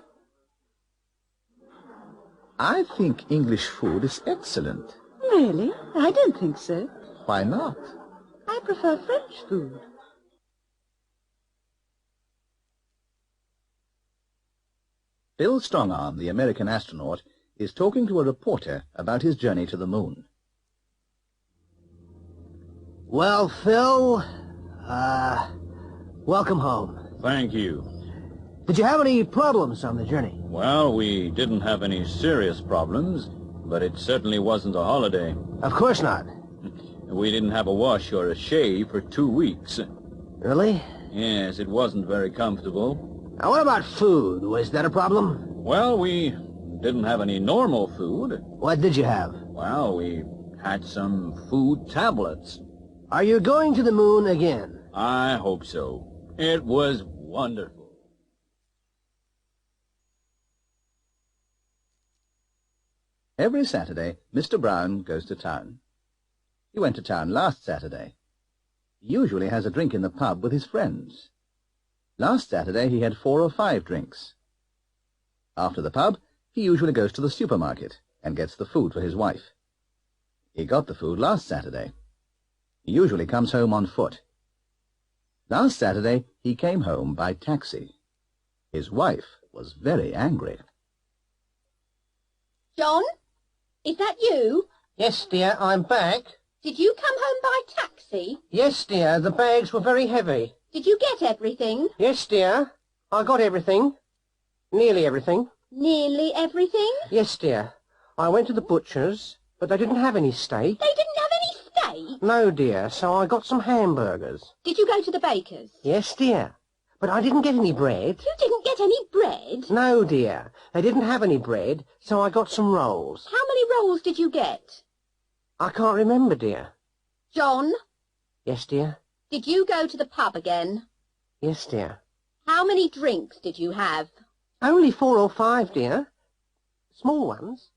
Speaker 7: I think English food is excellent.
Speaker 5: Really? I don't think so.
Speaker 7: Why not?
Speaker 5: I prefer French food.
Speaker 7: Bill Strongarm, the American astronaut, is talking to a reporter about his journey to the moon.
Speaker 3: Well, Phil, welcome home.
Speaker 9: Thank you.
Speaker 3: Did you have any problems on the journey?
Speaker 9: Well, we didn't have any serious problems, but it certainly wasn't a holiday.
Speaker 3: Of course not.
Speaker 9: We didn't have a wash or a shave for 2 weeks.
Speaker 3: Really?
Speaker 9: Yes, it wasn't very comfortable.
Speaker 3: Now, what about food? Was that a problem?
Speaker 9: Well, we didn't have any normal food.
Speaker 3: What did you have?
Speaker 9: Well, we had some food tablets.
Speaker 3: Are you going to the moon again?
Speaker 9: I hope so. It was wonderful.
Speaker 7: Every Saturday, Mr. Brown goes to town. He went to town last Saturday. He usually has a drink in the pub with his friends. Last Saturday he had 4 or 5 drinks. After the pub, he usually goes to the supermarket and gets the food for his wife. He got the food last Saturday. He usually comes home on foot. Last Saturday he came home by taxi. His wife was very angry.
Speaker 2: John? Is that you?
Speaker 3: Yes, dear, I'm back.
Speaker 2: Did you come home by taxi?
Speaker 3: Yes, dear, the bags were very heavy.
Speaker 2: Did you get everything?
Speaker 3: Yes, dear, I got everything. Nearly everything.
Speaker 2: Nearly everything?
Speaker 3: Yes, dear. I went to the butcher's, but they didn't have any steak.
Speaker 2: They didn't have any steak?
Speaker 3: No, dear, so I got some hamburgers.
Speaker 2: Did you go to the baker's?
Speaker 3: Yes, dear, but I didn't get any bread.
Speaker 2: You didn't get any bread?
Speaker 3: No, dear, they didn't have any bread, so I got some rolls.
Speaker 2: How many rolls did you get?
Speaker 3: I can't remember, dear.
Speaker 2: John?
Speaker 3: Yes, dear.
Speaker 2: Did you go to the pub again?
Speaker 3: Yes, dear.
Speaker 2: How many drinks did you have?
Speaker 3: Only 4 or 5, dear. Small ones.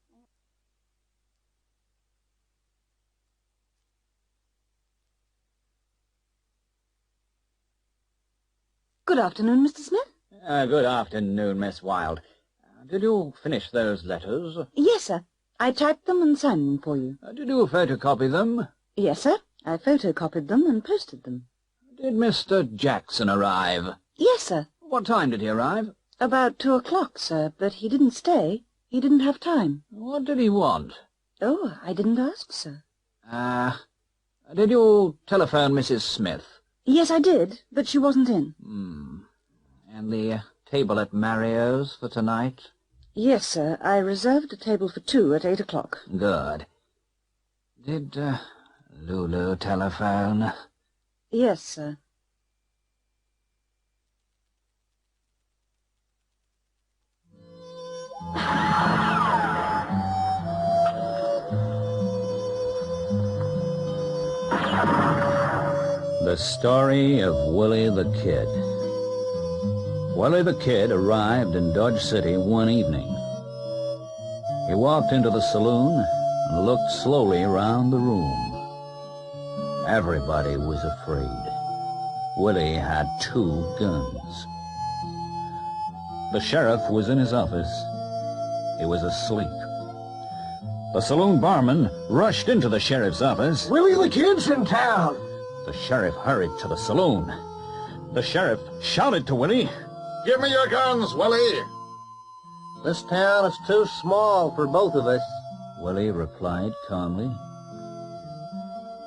Speaker 5: Good afternoon, Mr. Smith.
Speaker 9: Good afternoon, Miss Wilde. Did you finish those letters?
Speaker 5: Yes, sir. I typed them and signed them for you.
Speaker 9: Did you photocopy them?
Speaker 5: Yes, sir. I photocopied them and posted them.
Speaker 9: Did Mr. Jackson arrive?
Speaker 5: Yes, sir.
Speaker 9: What time did he arrive?
Speaker 5: About 2 o'clock, sir, but he didn't stay. He didn't have time.
Speaker 9: What did he want?
Speaker 5: Oh, I didn't ask, sir.
Speaker 9: Did you telephone Mrs. Smith?
Speaker 5: Yes, I did, but she wasn't in.
Speaker 9: And the table at Mario's for tonight?
Speaker 5: Yes, sir. I reserved a table for 2 at 8 o'clock.
Speaker 9: Good. Did, Lulu telephone?
Speaker 5: Yes, sir.
Speaker 9: The story of Willie the Kid. Willie the Kid arrived in Dodge City one evening. He walked into the saloon and looked slowly around the room. Everybody was afraid. Willie had 2 guns. The sheriff was in his office. He was asleep. The saloon barman rushed into the sheriff's office.
Speaker 3: Willie the Kid's in town.
Speaker 9: The sheriff hurried to the saloon. The sheriff shouted to Willie, Give me your guns, Willie.
Speaker 3: This town is too small for both of us.
Speaker 9: Willie replied calmly.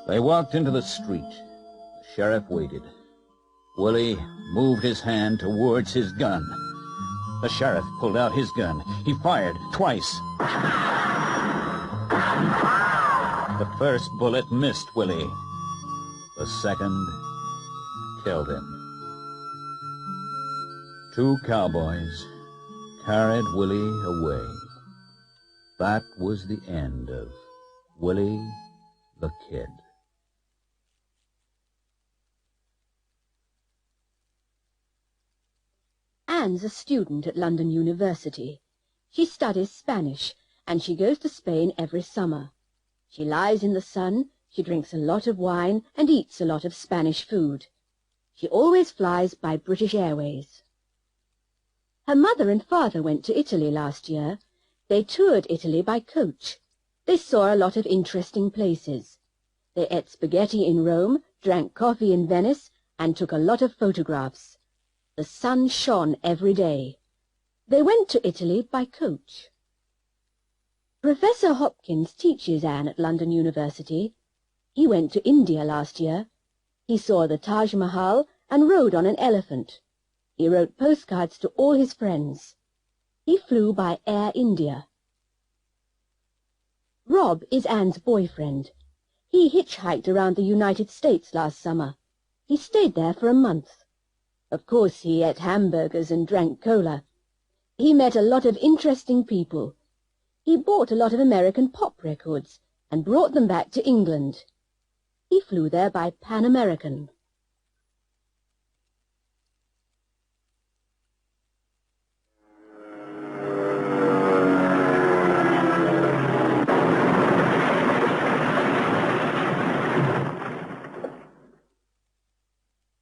Speaker 9: They walked into the street. The sheriff waited. Willie moved his hand towards his gun. The sheriff pulled out his gun. He fired twice. The first bullet missed Willie. The second killed him. 2 cowboys carried Willie away. That was the end of Willie the Kid.
Speaker 2: Anne's a student at London University. She studies Spanish, and she goes to Spain every summer. She lies in the sun, she drinks a lot of wine, and eats a lot of Spanish food. She always flies by British Airways. Her mother and father went to Italy last year. They toured Italy by coach. They saw a lot of interesting places. They ate spaghetti in Rome, drank coffee in Venice, and took a lot of photographs. The sun shone every day. They went to Italy by coach. Professor Hopkins teaches Anne at London University. He went to India last year. He saw the Taj Mahal and rode on an elephant. He wrote postcards to all his friends. He flew by Air India. Rob is Anne's boyfriend. He hitchhiked around the United States last summer. He stayed there for a month. Of course, he ate hamburgers and drank cola. He met a lot of interesting people. He bought a lot of American pop records and brought them back to England. He flew there by Pan American.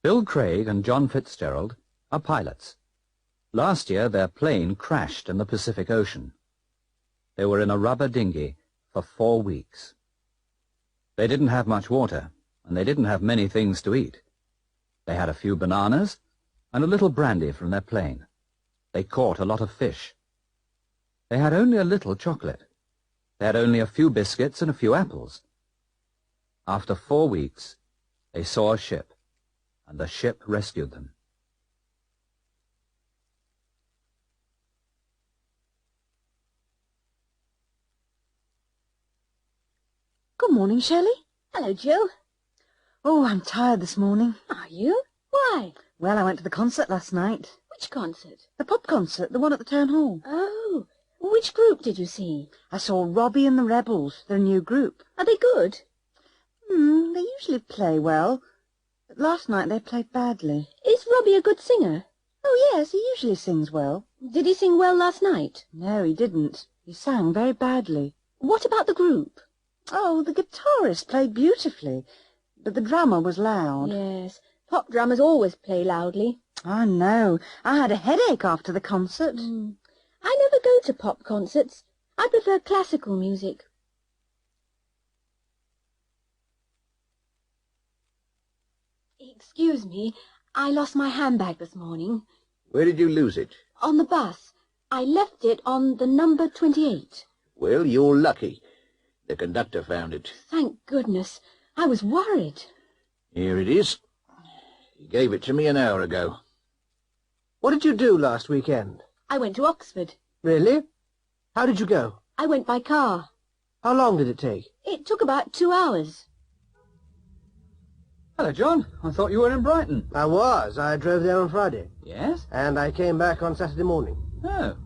Speaker 4: Bill Craig and John Fitzgerald are pilots. Last year their plane crashed in the Pacific Ocean. They were in a rubber dinghy for 4 weeks. They didn't have much water, and they didn't have many things to eat. They had a few bananas and a little brandy from their plane. They caught a lot of fish. They had only a little chocolate. They had only a few biscuits and a few apples. After 4 weeks, they saw a ship, and the ship rescued them.
Speaker 5: Good morning, Shelley.
Speaker 2: Hello, Jill.
Speaker 5: Oh, I'm tired this morning.
Speaker 2: Are you? Why?
Speaker 5: Well, I went to the concert last night.
Speaker 2: Which concert?
Speaker 5: The pop concert, the one at the town hall.
Speaker 2: Oh, which group did you see?
Speaker 5: I saw Robbie and the Rebels, their new group.
Speaker 2: Are they good?
Speaker 5: They usually play well, but last night they played badly.
Speaker 2: Is Robbie a good singer?
Speaker 5: Oh, yes, he usually sings well.
Speaker 2: Did he sing well last night?
Speaker 5: No, he didn't. He sang very badly.
Speaker 2: What about the group?
Speaker 5: Oh, the guitarist played beautifully, but the drummer was loud.
Speaker 2: Yes, pop drummers always play loudly.
Speaker 5: I know. I had a headache after the concert.
Speaker 2: I never go to pop concerts. I prefer classical music. Excuse me, I lost my handbag this morning.
Speaker 7: Where did you lose it?
Speaker 2: On the bus. I left it on the number 28.
Speaker 7: Well, you're lucky. The conductor found it.
Speaker 2: Thank goodness. I was worried.
Speaker 7: Here it is. He gave it to me an hour ago.
Speaker 3: What did you do last weekend?
Speaker 2: I went to Oxford.
Speaker 3: Really? How did you go?
Speaker 2: I went by car.
Speaker 3: How long did it take?
Speaker 2: It took about 2 hours.
Speaker 4: Hello, John. I thought you were in Brighton.
Speaker 3: I was. I drove there on Friday.
Speaker 4: Yes?
Speaker 3: And I came back on Saturday morning.
Speaker 4: Oh.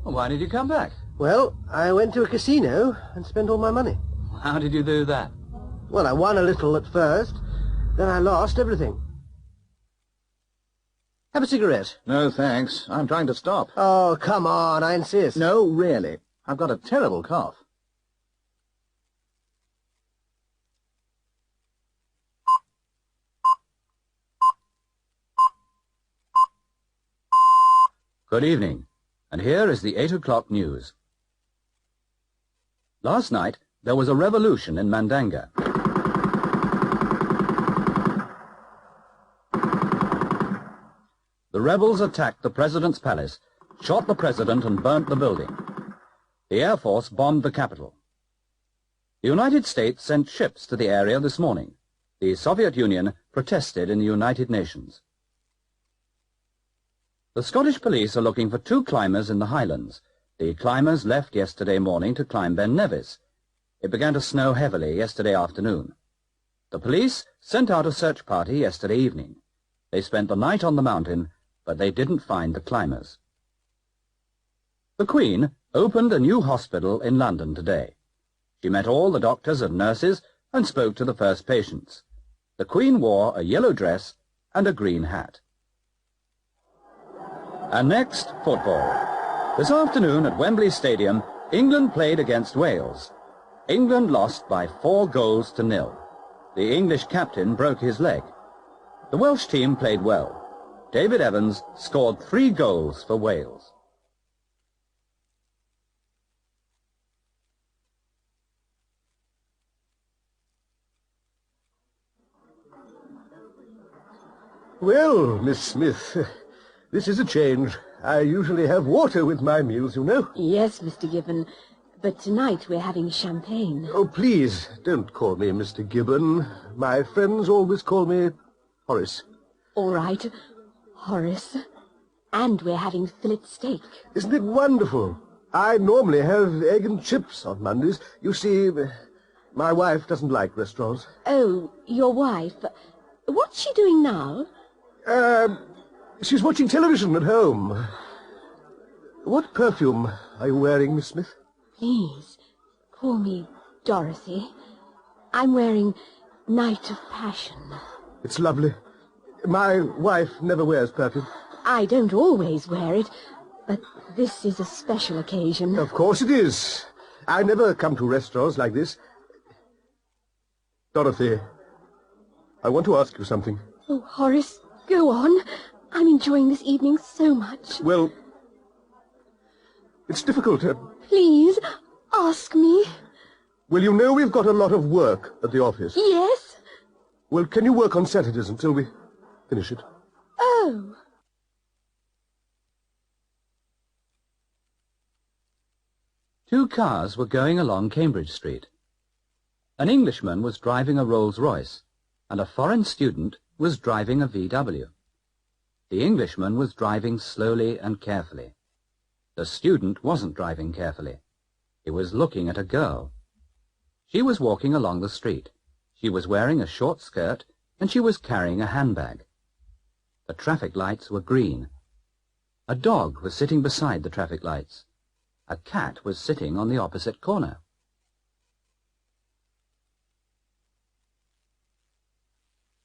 Speaker 4: Well, why did you come back?
Speaker 3: Well, I went to a casino and spent all my money.
Speaker 4: How did you do that?
Speaker 3: Well, I won a little at first, then I lost everything. Have a cigarette.
Speaker 7: No, thanks. I'm trying to stop.
Speaker 3: Oh, come on, I insist.
Speaker 7: No, really. I've got a terrible cough.
Speaker 4: Good evening, and here is the 8 o'clock news. Last night, there was a revolution in Mandanga. The rebels attacked the president's palace, shot the president and burnt the building. The Air Force bombed the capital. The United States sent ships to the area this morning. The Soviet Union protested in the United Nations. The Scottish police are looking for 2 climbers in the Highlands. The climbers left yesterday morning to climb Ben Nevis. It began to snow heavily yesterday afternoon. The police sent out a search party yesterday evening. They spent the night on the mountain, but they didn't find the climbers. The Queen opened a new hospital in London today. She met all the doctors and nurses and spoke to the first patients. The Queen wore a yellow dress and a green hat. And next, football. This afternoon at Wembley Stadium, England played against Wales. England lost by 4-0. The English captain broke his leg. The Welsh team played well. David Evans scored 3 goals for Wales.
Speaker 8: Well, Miss Smith, this is a change. I usually have water with my meals, you know.
Speaker 2: Yes, Mr. Gibbon, but tonight we're having champagne.
Speaker 8: Oh, please, don't call me Mr. Gibbon. My friends always call me Horace.
Speaker 2: All right, Horace. And we're having fillet steak.
Speaker 8: Isn't it wonderful? I normally have egg and chips on Mondays. You see, my wife doesn't like restaurants.
Speaker 2: Oh, your wife. What's she doing now?
Speaker 8: She's watching television at home. What perfume are you wearing, Miss Smith?
Speaker 2: Please, call me Dorothy. I'm wearing Night of Passion.
Speaker 8: It's lovely. My wife never wears perfume.
Speaker 2: I don't always wear it, but this is a special occasion.
Speaker 8: Of course it is. I never come to restaurants like this. Dorothy, I want to ask you something.
Speaker 2: Oh, Horace, go on. I'm enjoying this evening so much.
Speaker 8: Well, it's difficult.
Speaker 2: Please, ask me.
Speaker 8: Well, you know we've got a lot of work at the office.
Speaker 2: Yes?
Speaker 8: Well, can you work on Saturdays until we finish it?
Speaker 2: Oh.
Speaker 4: Two cars were going along Cambridge Street. An Englishman was driving a Rolls-Royce, and a foreign student was driving a VW. The Englishman was driving slowly and carefully. The student wasn't driving carefully. He was looking at a girl. She was walking along the street. She was wearing a short skirt, and she was carrying a handbag. The traffic lights were green. A dog was sitting beside the traffic lights. A cat was sitting on the opposite corner.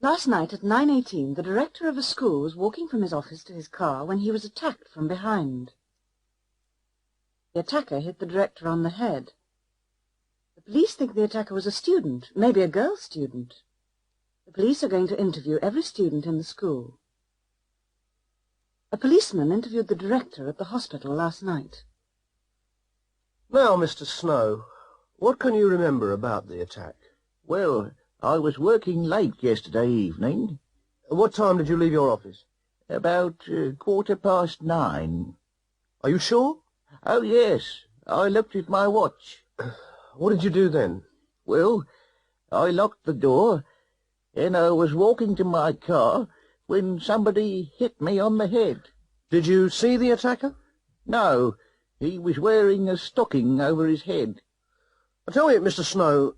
Speaker 5: Last night at 9:18, the director of a school was walking from his office to his car when he was attacked from behind. The attacker hit the director on the head. The police think the attacker was a student, maybe a girl student. The police are going to interview every student in the school. A policeman interviewed the director at the hospital last night.
Speaker 8: Now, Mr. Snow, what can you remember about the attack?
Speaker 12: Well, I was working late yesterday evening.
Speaker 8: What time did you leave your office?
Speaker 12: About 9:15.
Speaker 8: Are you sure?
Speaker 12: Oh, yes. I looked at my watch.
Speaker 8: What did you do then?
Speaker 12: Well, I locked the door, and I was walking to my car when somebody hit me on the head.
Speaker 8: Did you see the attacker?
Speaker 12: No, he was wearing a stocking over his head.
Speaker 8: Tell me, Mr. Snow,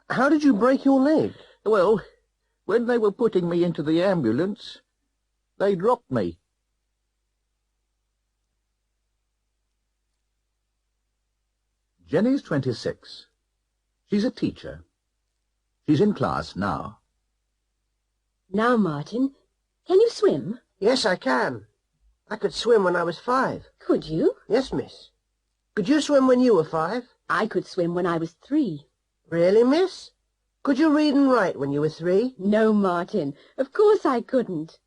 Speaker 8: how did you break your leg?
Speaker 12: Well, when they were putting me into the ambulance, they dropped me.
Speaker 7: Jenny's 26. She's a teacher. She's in class now.
Speaker 2: Now, Martin, can you swim?
Speaker 3: Yes, I can. I could swim when I was 5.
Speaker 2: Could you?
Speaker 3: Yes, miss. Could you swim when you were 5?
Speaker 2: I could swim when I was 3.
Speaker 3: Really, miss? Could you read and write when you were 3?
Speaker 2: No, Martin, of course I couldn't.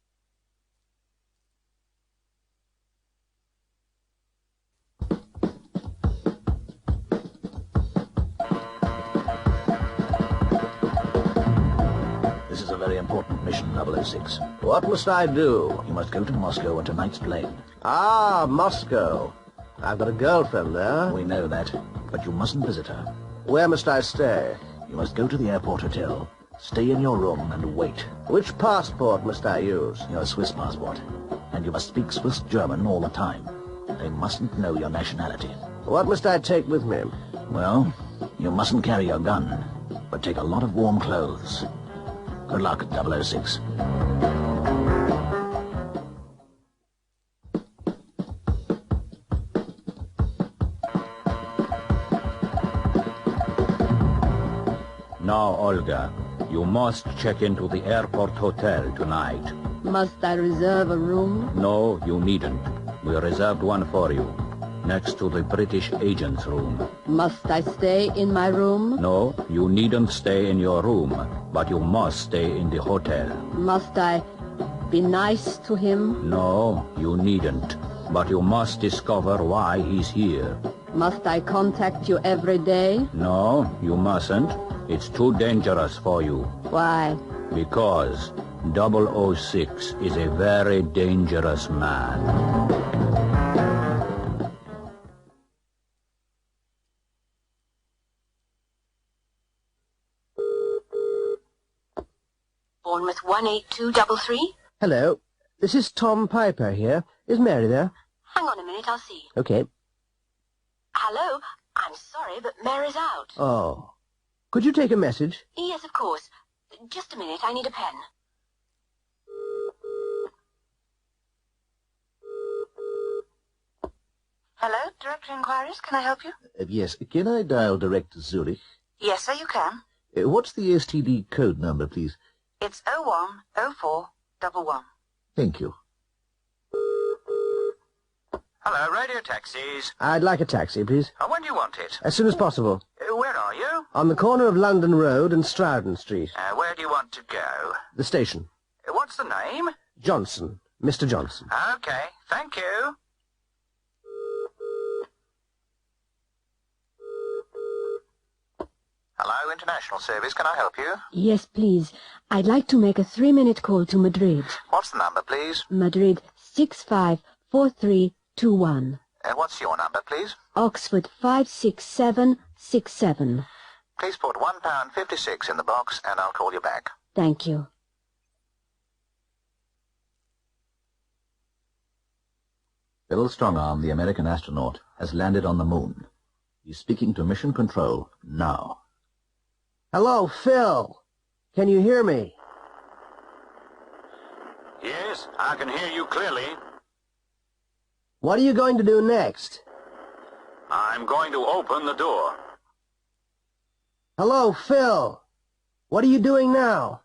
Speaker 7: This is a very
Speaker 9: important mission, 006.
Speaker 3: What must I do?
Speaker 9: You must go to Moscow on tonight's plane.
Speaker 3: Ah, Moscow. I've got a girlfriend there.
Speaker 9: We know that, but you mustn't visit her.
Speaker 3: Where must I stay?
Speaker 9: You must go to the airport hotel. Stay in your room and wait.
Speaker 3: Which passport must I use?
Speaker 9: Your Swiss passport. And you must speak Swiss German all the time. They mustn't know your nationality.
Speaker 3: What must I take with me?
Speaker 9: Well, you mustn't carry your gun, but take a lot of warm clothes. Good luck, 006. Now, Olga, you must check into the airport hotel tonight.
Speaker 2: Must I reserve a room?
Speaker 9: No, you needn't. We reserved one for you, next to the British agent's room.
Speaker 2: Must I stay in my room?
Speaker 9: No, you needn't stay in your room, but you must stay in the hotel.
Speaker 2: Must I be nice to him?
Speaker 9: No, you needn't, but you must discover why he's here.
Speaker 2: Must I contact you every day?
Speaker 9: No, you mustn't. It's too dangerous for you.
Speaker 2: Why?
Speaker 9: Because 006 is a very dangerous man.
Speaker 2: Bournemouth 18233?
Speaker 3: Hello. This is Tom Piper here. Is Mary there?
Speaker 2: Hang on a minute, I'll see.
Speaker 3: Okay.
Speaker 2: Hello? I'm sorry, but Mary's out.
Speaker 3: Oh. Could you take a message?
Speaker 2: Yes, of course. Just a minute, I need a pen.
Speaker 5: Hello, Director Inquiries. Can I help you?
Speaker 7: Yes, can I dial direct to Zurich?
Speaker 5: Yes, sir, you can.
Speaker 7: What's the STD code number, please?
Speaker 5: It's 010411.
Speaker 7: Thank you.
Speaker 11: Hello, radio taxis.
Speaker 3: I'd like a taxi, please.
Speaker 11: When do you want it?
Speaker 3: As soon as possible.
Speaker 11: Where are you?
Speaker 3: On the corner of London Road and Strouden Street.
Speaker 11: Where do you want to go?
Speaker 3: The station.
Speaker 11: What's the name?
Speaker 3: Johnson. Mr. Johnson.
Speaker 11: Okay, thank you. Hello, International Service. Can I help you?
Speaker 2: Yes, please. I'd like to make a 3-minute call to Madrid.
Speaker 11: What's the number, please?
Speaker 2: Madrid 654321.
Speaker 11: What's your number, please?
Speaker 2: Oxford 56767.
Speaker 11: Please put £1.56 in the box and I'll call you back.
Speaker 2: Thank you.
Speaker 7: Bill Strongarm, the American astronaut, has landed on the moon. He's speaking to Mission Control now.
Speaker 3: Hello, Phil. Can you hear me?
Speaker 11: Yes, I can hear you clearly.
Speaker 3: What are you going to do next?
Speaker 11: I'm going to open the door.
Speaker 3: Hello, Phil. What are you doing now?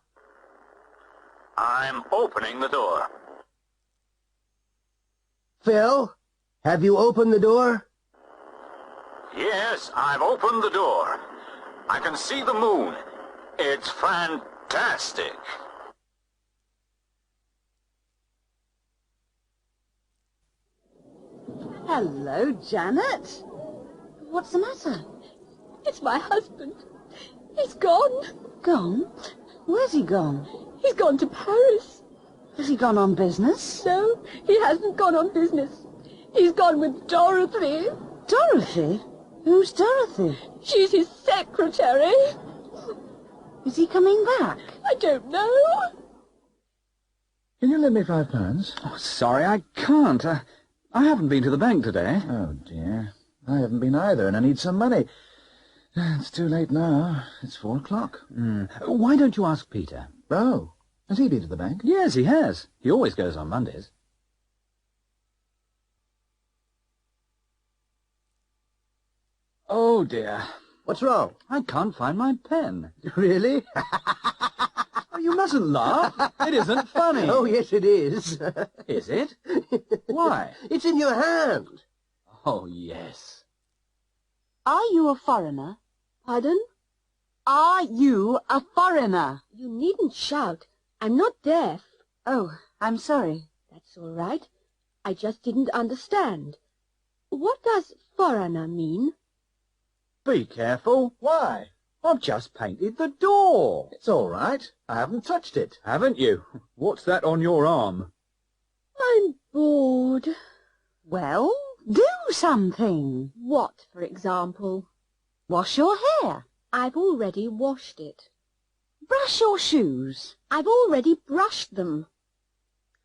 Speaker 11: I'm opening the door.
Speaker 3: Phil, have you opened the door?
Speaker 11: Yes, I've opened the door. I can see the moon. It's fantastic.
Speaker 5: Hello, Janet. What's the matter?
Speaker 2: It's my husband. He's gone.
Speaker 5: Gone? Where's he gone?
Speaker 2: He's gone to Paris.
Speaker 5: Has he gone on business?
Speaker 2: No, he hasn't gone on business. He's gone with Dorothy.
Speaker 5: Dorothy? Who's Dorothy?
Speaker 2: She's his secretary.
Speaker 5: Is he coming back?
Speaker 2: I don't know.
Speaker 1: Can you lend me £5?
Speaker 4: Oh, sorry, I can't. I haven't been to the bank today.
Speaker 1: Oh, dear. I haven't been either, and I need some money. It's too late now. It's 4 o'clock.
Speaker 4: Why don't you ask Peter?
Speaker 1: Oh, has he been to the bank?
Speaker 4: Yes, he has. He always goes on Mondays. Oh, dear.
Speaker 3: What's wrong?
Speaker 4: I can't find my pen.
Speaker 3: Really?
Speaker 4: Oh, you mustn't laugh. It isn't funny.
Speaker 3: Oh, yes, it is.
Speaker 4: Is it? Why?
Speaker 3: It's in your hand.
Speaker 4: Oh, yes.
Speaker 5: Are you a foreigner?
Speaker 2: Pardon?
Speaker 5: Are you a foreigner?
Speaker 2: You needn't shout. I'm not deaf.
Speaker 5: Oh, I'm sorry.
Speaker 2: That's all right. I just didn't understand. What does foreigner mean?
Speaker 4: Be careful.
Speaker 1: Why?
Speaker 4: I've just painted the door.
Speaker 7: It's all right. I haven't touched it.
Speaker 4: Haven't you? What's that on your arm?
Speaker 2: I'm bored.
Speaker 5: Well, do something.
Speaker 2: What, for example?
Speaker 5: Wash your hair.
Speaker 2: I've already washed it.
Speaker 5: Brush your shoes.
Speaker 2: I've already brushed them.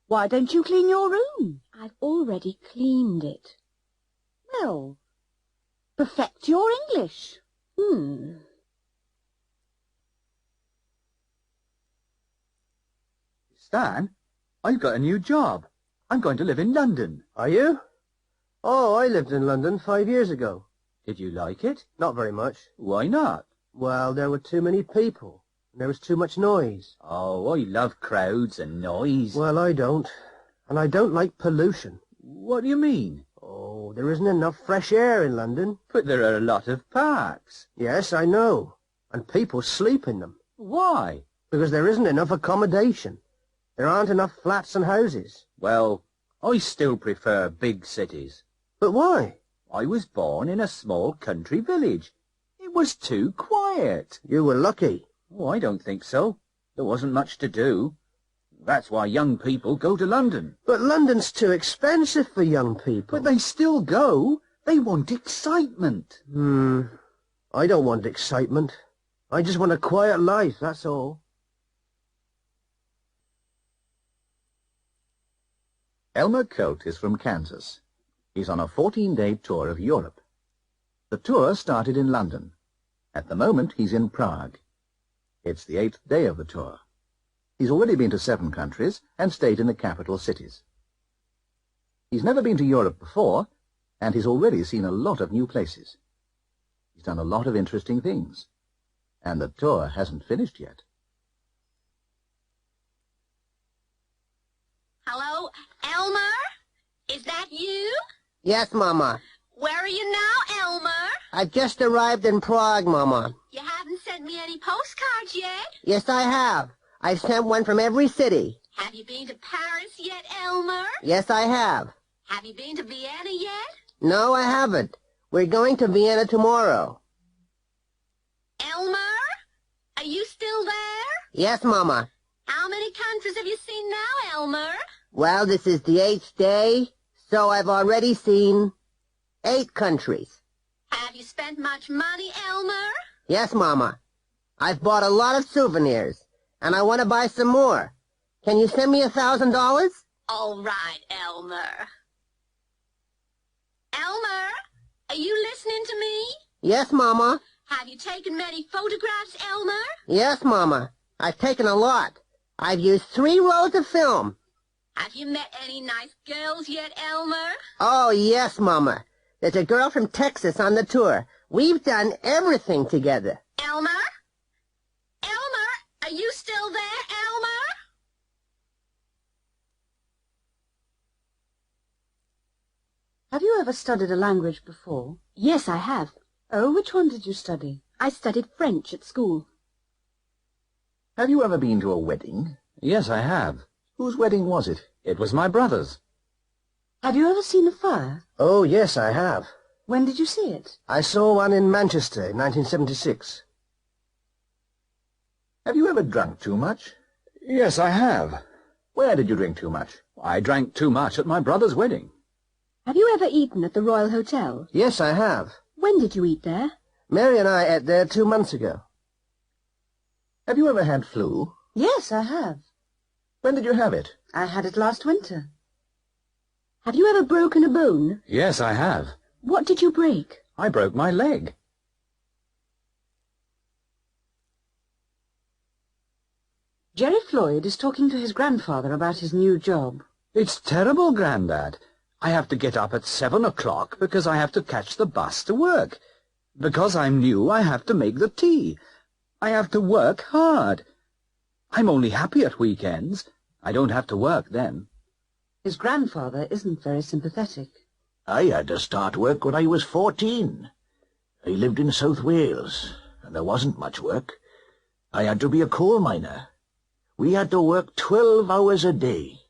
Speaker 5: Why don't you clean your room?
Speaker 2: I've already cleaned it.
Speaker 5: Well, perfect your English.
Speaker 4: Stan, I've got a new job. I'm going to live in London.
Speaker 3: Are you? Oh, I lived in London 5 years ago.
Speaker 4: Did you like it?
Speaker 3: Not very much.
Speaker 4: Why not?
Speaker 3: Well, there were too many people. And there was too much noise.
Speaker 4: Oh, I love crowds and noise.
Speaker 3: Well, I don't. And I don't like pollution.
Speaker 4: What do you mean?
Speaker 3: Oh, there isn't enough fresh air in London.
Speaker 4: But there are a lot of parks.
Speaker 3: Yes, I know. And people sleep in them.
Speaker 4: Why?
Speaker 3: Because there isn't enough accommodation. There aren't enough flats and houses.
Speaker 4: Well, I still prefer big cities.
Speaker 3: But why?
Speaker 4: I was born in a small country village. It was too quiet.
Speaker 3: You were lucky.
Speaker 4: Oh, I don't think so. There wasn't much to do. That's why young people go to London.
Speaker 3: But London's too expensive for young people.
Speaker 4: But they still go. They want excitement.
Speaker 3: I don't want excitement. I just want a quiet life, that's all.
Speaker 7: Elmer Coate is from Kansas. He's on a 14-day tour of Europe. The tour started in London. At the moment, he's in Prague. It's the 8th day of the tour. He's already been to 7 countries and stayed in the capital cities. He's never been to Europe before, and he's already seen a lot of new places. He's done a lot of interesting things, and the tour hasn't finished yet.
Speaker 13: Hello, Elmer? Is that you?
Speaker 3: Yes, Mama.
Speaker 13: Where are you now, Elmer?
Speaker 3: I've just arrived in Prague, Mama.
Speaker 13: You haven't sent me any postcards yet.
Speaker 3: Yes, I have. I've sent one from every city.
Speaker 13: Have you been to Paris yet, Elmer?
Speaker 3: Yes, I have.
Speaker 13: Have you been to Vienna yet?
Speaker 3: No, I haven't. We're going to Vienna tomorrow.
Speaker 13: Elmer? Are you still there?
Speaker 3: Yes, Mama.
Speaker 13: How many countries have you seen now, Elmer?
Speaker 3: Well, this is the 8th day, so I've already seen 8 countries.
Speaker 13: Have you spent much money, Elmer?
Speaker 3: Yes, Mama. I've bought a lot of souvenirs, and I want to buy some more. Can you send me $1,000?
Speaker 13: All right, Elmer. Elmer, are you listening to me?
Speaker 3: Yes, Mama.
Speaker 13: Have you taken many photographs, Elmer?
Speaker 3: Yes, Mama. I've taken a lot. I've used 3 rolls of film.
Speaker 13: Have you met any nice girls yet, Elmer?
Speaker 3: Oh, yes, Mama. There's a girl from Texas on the tour. We've done everything together.
Speaker 13: Elmer? Elmer, are you still there, Elmer?
Speaker 5: Have you ever studied a language before?
Speaker 2: Yes, I have.
Speaker 5: Oh, which one did you study?
Speaker 2: I studied French at school.
Speaker 7: Have you ever been to a wedding?
Speaker 4: Yes, I have.
Speaker 7: Whose wedding was it?
Speaker 4: It was my brother's.
Speaker 5: Have you ever seen a fire?
Speaker 3: Oh, yes, I have.
Speaker 5: When did you see it?
Speaker 3: I saw one in Manchester in 1976.
Speaker 7: Have you ever drunk too much?
Speaker 4: Yes, I have.
Speaker 7: Where did you drink too much?
Speaker 4: I drank too much at my brother's wedding.
Speaker 2: Have you ever eaten at the Royal Hotel?
Speaker 3: Yes, I have.
Speaker 2: When did you eat there?
Speaker 3: Mary and I ate there 2 months ago.
Speaker 7: Have you ever had flu?
Speaker 5: Yes, I have.
Speaker 7: When did you have it?
Speaker 5: I had it last winter.
Speaker 2: Have you ever broken a bone?
Speaker 4: Yes, I have.
Speaker 2: What did you break?
Speaker 4: I broke my leg.
Speaker 5: Jerry Floyd is talking to his grandfather about his new job.
Speaker 4: It's terrible, Grandad. I have to get up at 7 o'clock because I have to catch the bus to work. Because I'm new, I have to make the tea. I have to work hard. I'm only happy at weekends. I don't have to work then.
Speaker 5: His grandfather isn't very sympathetic.
Speaker 12: I had to start work when I was 14. I lived in South Wales, and there wasn't much work. I had to be a coal miner. We had to work 12 hours a day.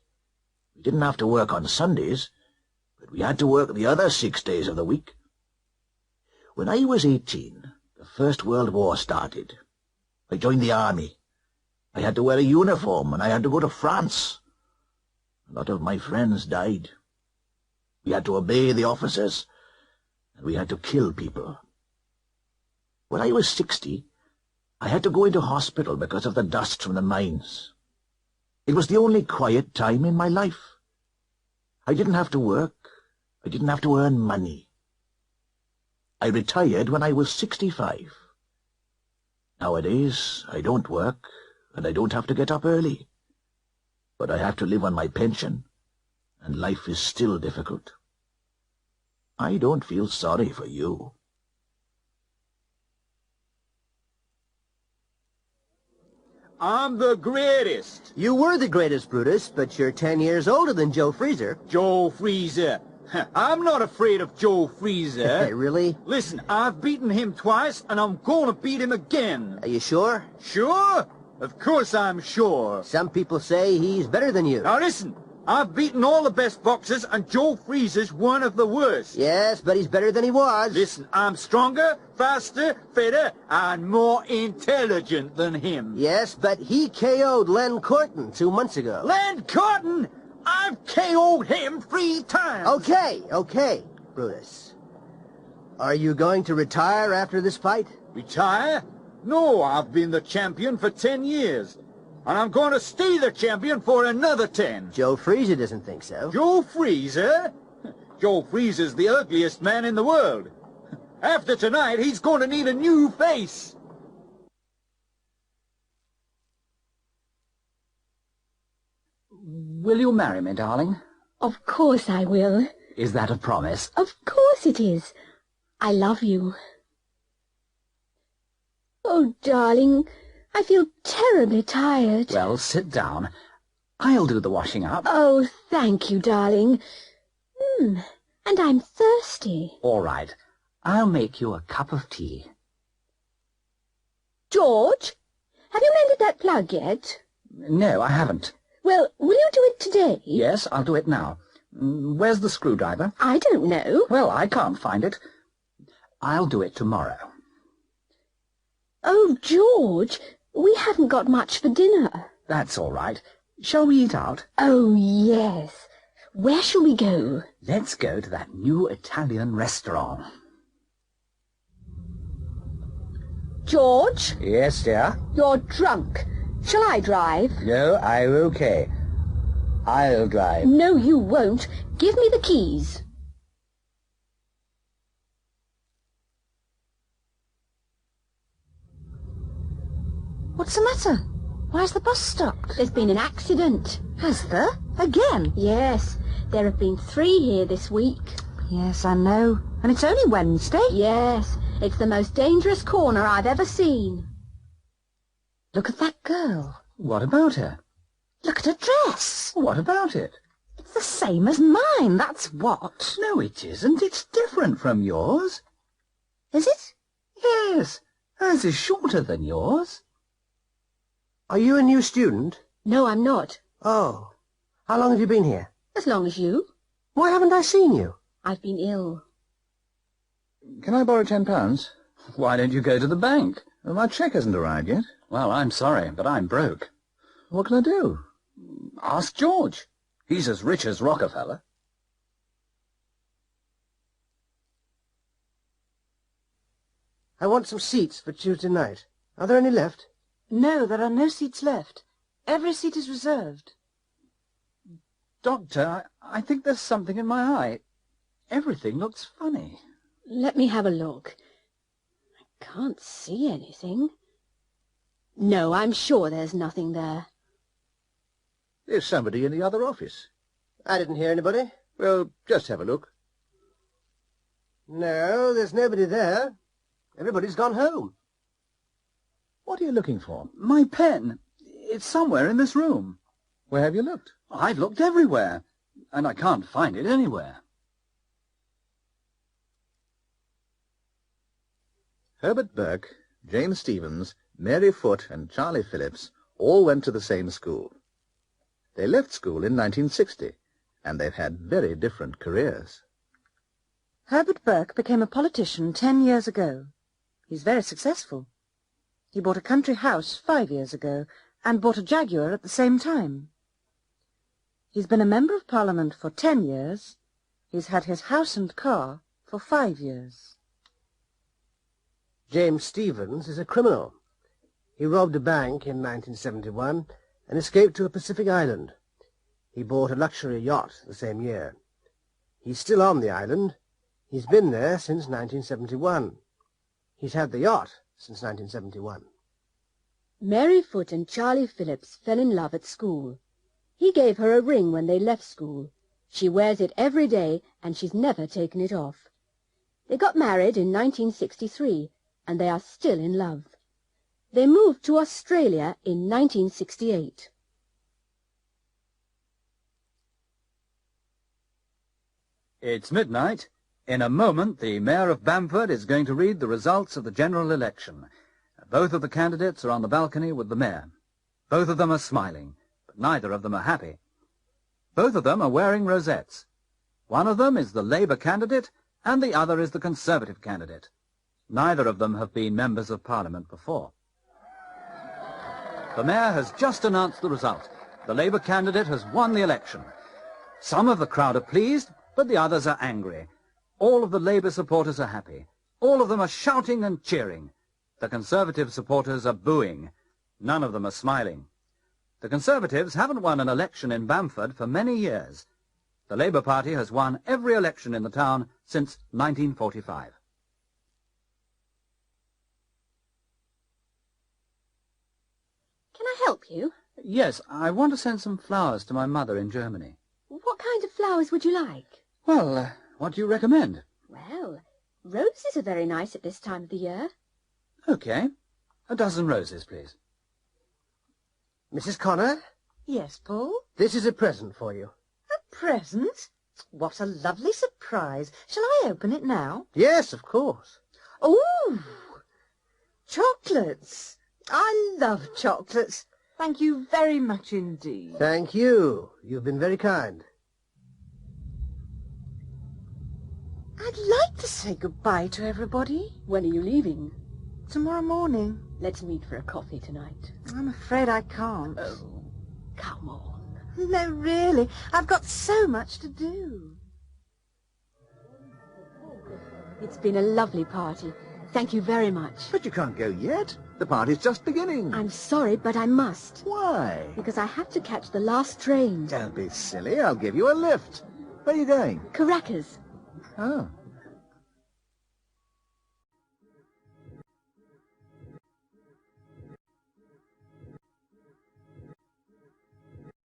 Speaker 12: We didn't have to work on Sundays, but we had to work the other 6 days of the week. When I was 18, the the First World War started. I joined the army. I had to wear a uniform, and I had to go to France. A lot of my friends died. We had to obey the officers, and we had to kill people. When I was 60, I had to go into hospital because of the dust from the mines. It was the only quiet time in my life. I didn't have to work. I didn't have to earn money. I retired when I was 65. Nowadays, I don't work, and I don't have to get up early. But I have to live on my pension, and life is still difficult. I don't feel sorry for you.
Speaker 14: I'm the greatest.
Speaker 3: You were the greatest, Brutus, but you're 10 years older than Joe Freezer.
Speaker 14: Joe Freezer. I'm not afraid of Joe Freezer.
Speaker 3: Really?
Speaker 14: Listen, I've beaten him twice, and I'm going to beat him again.
Speaker 3: Are you sure?
Speaker 14: Sure? Of course I'm sure.
Speaker 3: Some people say he's better than you.
Speaker 14: Now listen, I've beaten all the best boxers, and Joe Freezer's one of the worst.
Speaker 3: Yes, but he's better than he was.
Speaker 14: Listen, I'm stronger, faster, fitter, and more intelligent than him.
Speaker 3: Yes, but he KO'd Len Corton 2 months ago.
Speaker 14: Len Corton? I've KO'd him 3 times.
Speaker 3: Okay, Brutus. Are you going to retire after this fight?
Speaker 14: Retire? No, I've been the champion for 10 years. And I'm going to stay the champion for another 10.
Speaker 3: Joe Freezer doesn't think so.
Speaker 14: Joe Freezer? Joe Freezer's the ugliest man in the world. After tonight, he's going to need a new face.
Speaker 10: Will you marry me, darling?
Speaker 2: Of course I will.
Speaker 10: Is that a promise?
Speaker 2: Of course it is. I love you. Oh, darling, I feel terribly tired.
Speaker 10: Well, sit down. I'll do the washing up.
Speaker 2: Oh, thank you, darling. And I'm thirsty.
Speaker 10: All right. I'll make you a cup of tea.
Speaker 2: George, have you mended that plug yet?
Speaker 10: No, I haven't.
Speaker 2: Well, will you do it today?
Speaker 10: Yes, I'll do it now. Where's the screwdriver?
Speaker 2: I don't know.
Speaker 10: Well, I can't find it. I'll do it tomorrow.
Speaker 2: Oh, George, we haven't got much for dinner.
Speaker 10: That's all right. Shall we eat out?
Speaker 2: Oh, yes. Where shall we go?
Speaker 10: Let's go to that new Italian restaurant.
Speaker 2: George?
Speaker 10: Yes, dear?
Speaker 2: You're drunk. Shall I drive?
Speaker 10: No, I'm okay. I'll drive.
Speaker 2: No, you won't. Give me the keys.
Speaker 5: What's the matter? Why's the bus stopped?
Speaker 2: There's been an accident.
Speaker 5: Has there? Again?
Speaker 2: Yes. There have been 3 here this week.
Speaker 5: Yes, I know. And it's only Wednesday.
Speaker 2: Yes. It's the most dangerous corner I've ever seen.
Speaker 5: Look at that girl.
Speaker 10: What about her?
Speaker 5: Look at her dress.
Speaker 10: What about it?
Speaker 5: It's the same as mine, that's what.
Speaker 10: No, it isn't. It's different from yours.
Speaker 5: Is it?
Speaker 10: Yes. Hers is shorter than yours.
Speaker 3: Are you a new student?
Speaker 2: No, I'm not.
Speaker 3: Oh. How long have you been here?
Speaker 2: As long as you.
Speaker 3: Why haven't I seen you?
Speaker 2: I've been ill.
Speaker 7: Can I borrow £10?
Speaker 4: Why don't you go to the bank?
Speaker 7: Well, my cheque hasn't arrived yet.
Speaker 4: Well, I'm sorry, but I'm broke.
Speaker 7: What can I do?
Speaker 4: Ask George. He's as rich as Rockefeller.
Speaker 3: I want some seats for Tuesday night. Are there any left?
Speaker 5: No, there are no seats left. Every seat is reserved.
Speaker 4: Doctor, I think there's something in my eye. Everything looks funny.
Speaker 2: Let me have a look. I can't see anything. No, I'm sure there's nothing there.
Speaker 7: There's somebody in the other office.
Speaker 3: I didn't hear anybody.
Speaker 7: Well, just have a look.
Speaker 3: No, there's nobody there. Everybody's gone home.
Speaker 7: What are you looking for?
Speaker 4: My pen. It's somewhere in this room.
Speaker 7: Where have you looked?
Speaker 4: I've looked everywhere, and I can't find it anywhere.
Speaker 7: Herbert Burke, James Stevens, Mary Foote, and Charlie Phillips all went to the same school. They left school in 1960, and they've had very different careers.
Speaker 5: Herbert Burke became a politician 10 years ago. He's very successful. He bought a country house 5 years ago and bought a Jaguar at the same time. He's been a Member of Parliament for 10 years. He's had his house and car for 5 years.
Speaker 3: James Stevens is a criminal. He robbed a bank in 1971 and escaped to a Pacific island. He bought a luxury yacht the same year. He's still on the island. He's been there since 1971. He's had the yacht since 1971.
Speaker 2: Mary Foote and Charlie Phillips fell in love at school. He gave her a ring when they left school. She wears it every day, and she's never taken it off. They got married in 1963, and they are still in love. They moved to Australia in 1968.
Speaker 4: It's midnight. In a moment, the Mayor of Bamford is going to read the results of the general election. Both of the candidates are on the balcony with the Mayor. Both of them are smiling, but neither of them are happy. Both of them are wearing rosettes. One of them is the Labour candidate, and the other is the Conservative candidate. Neither of them have been members of Parliament before. The Mayor has just announced the result. The Labour candidate has won the election. Some of the crowd are pleased, but the others are angry. All of the Labour supporters are happy. All of them are shouting and cheering. The Conservative supporters are booing. None of them are smiling. The Conservatives haven't won an election in Bamford for many years. The Labour Party has won every election in the town since 1945.
Speaker 2: Can I help you?
Speaker 4: Yes, I want to send some flowers to my mother in Germany.
Speaker 2: What kind of flowers would you like?
Speaker 4: Well, what do you recommend?
Speaker 2: Well, roses are very nice at this time of the year.
Speaker 4: Okay. A dozen roses, please.
Speaker 3: Mrs. Connor?
Speaker 5: Yes, Paul?
Speaker 3: This is a present for you.
Speaker 5: A present? What a lovely surprise. Shall I open it now?
Speaker 3: Yes, of course.
Speaker 5: Ooh! Chocolates. I love chocolates. Thank you very much indeed.
Speaker 3: Thank you. You've been very kind.
Speaker 5: I'd like to say goodbye to everybody.
Speaker 2: When are you leaving?
Speaker 5: Tomorrow morning.
Speaker 2: Let's meet for a coffee tonight.
Speaker 5: I'm afraid I can't.
Speaker 2: Oh, come on.
Speaker 5: No, really. I've got so much to do.
Speaker 2: It's been a lovely party. Thank you very much.
Speaker 7: But you can't go yet. The party's just beginning.
Speaker 2: I'm sorry, but I must.
Speaker 7: Why?
Speaker 2: Because I have to catch the last train.
Speaker 7: Don't be silly. I'll give you a lift. Where are you going?
Speaker 2: Caracas.
Speaker 7: Oh.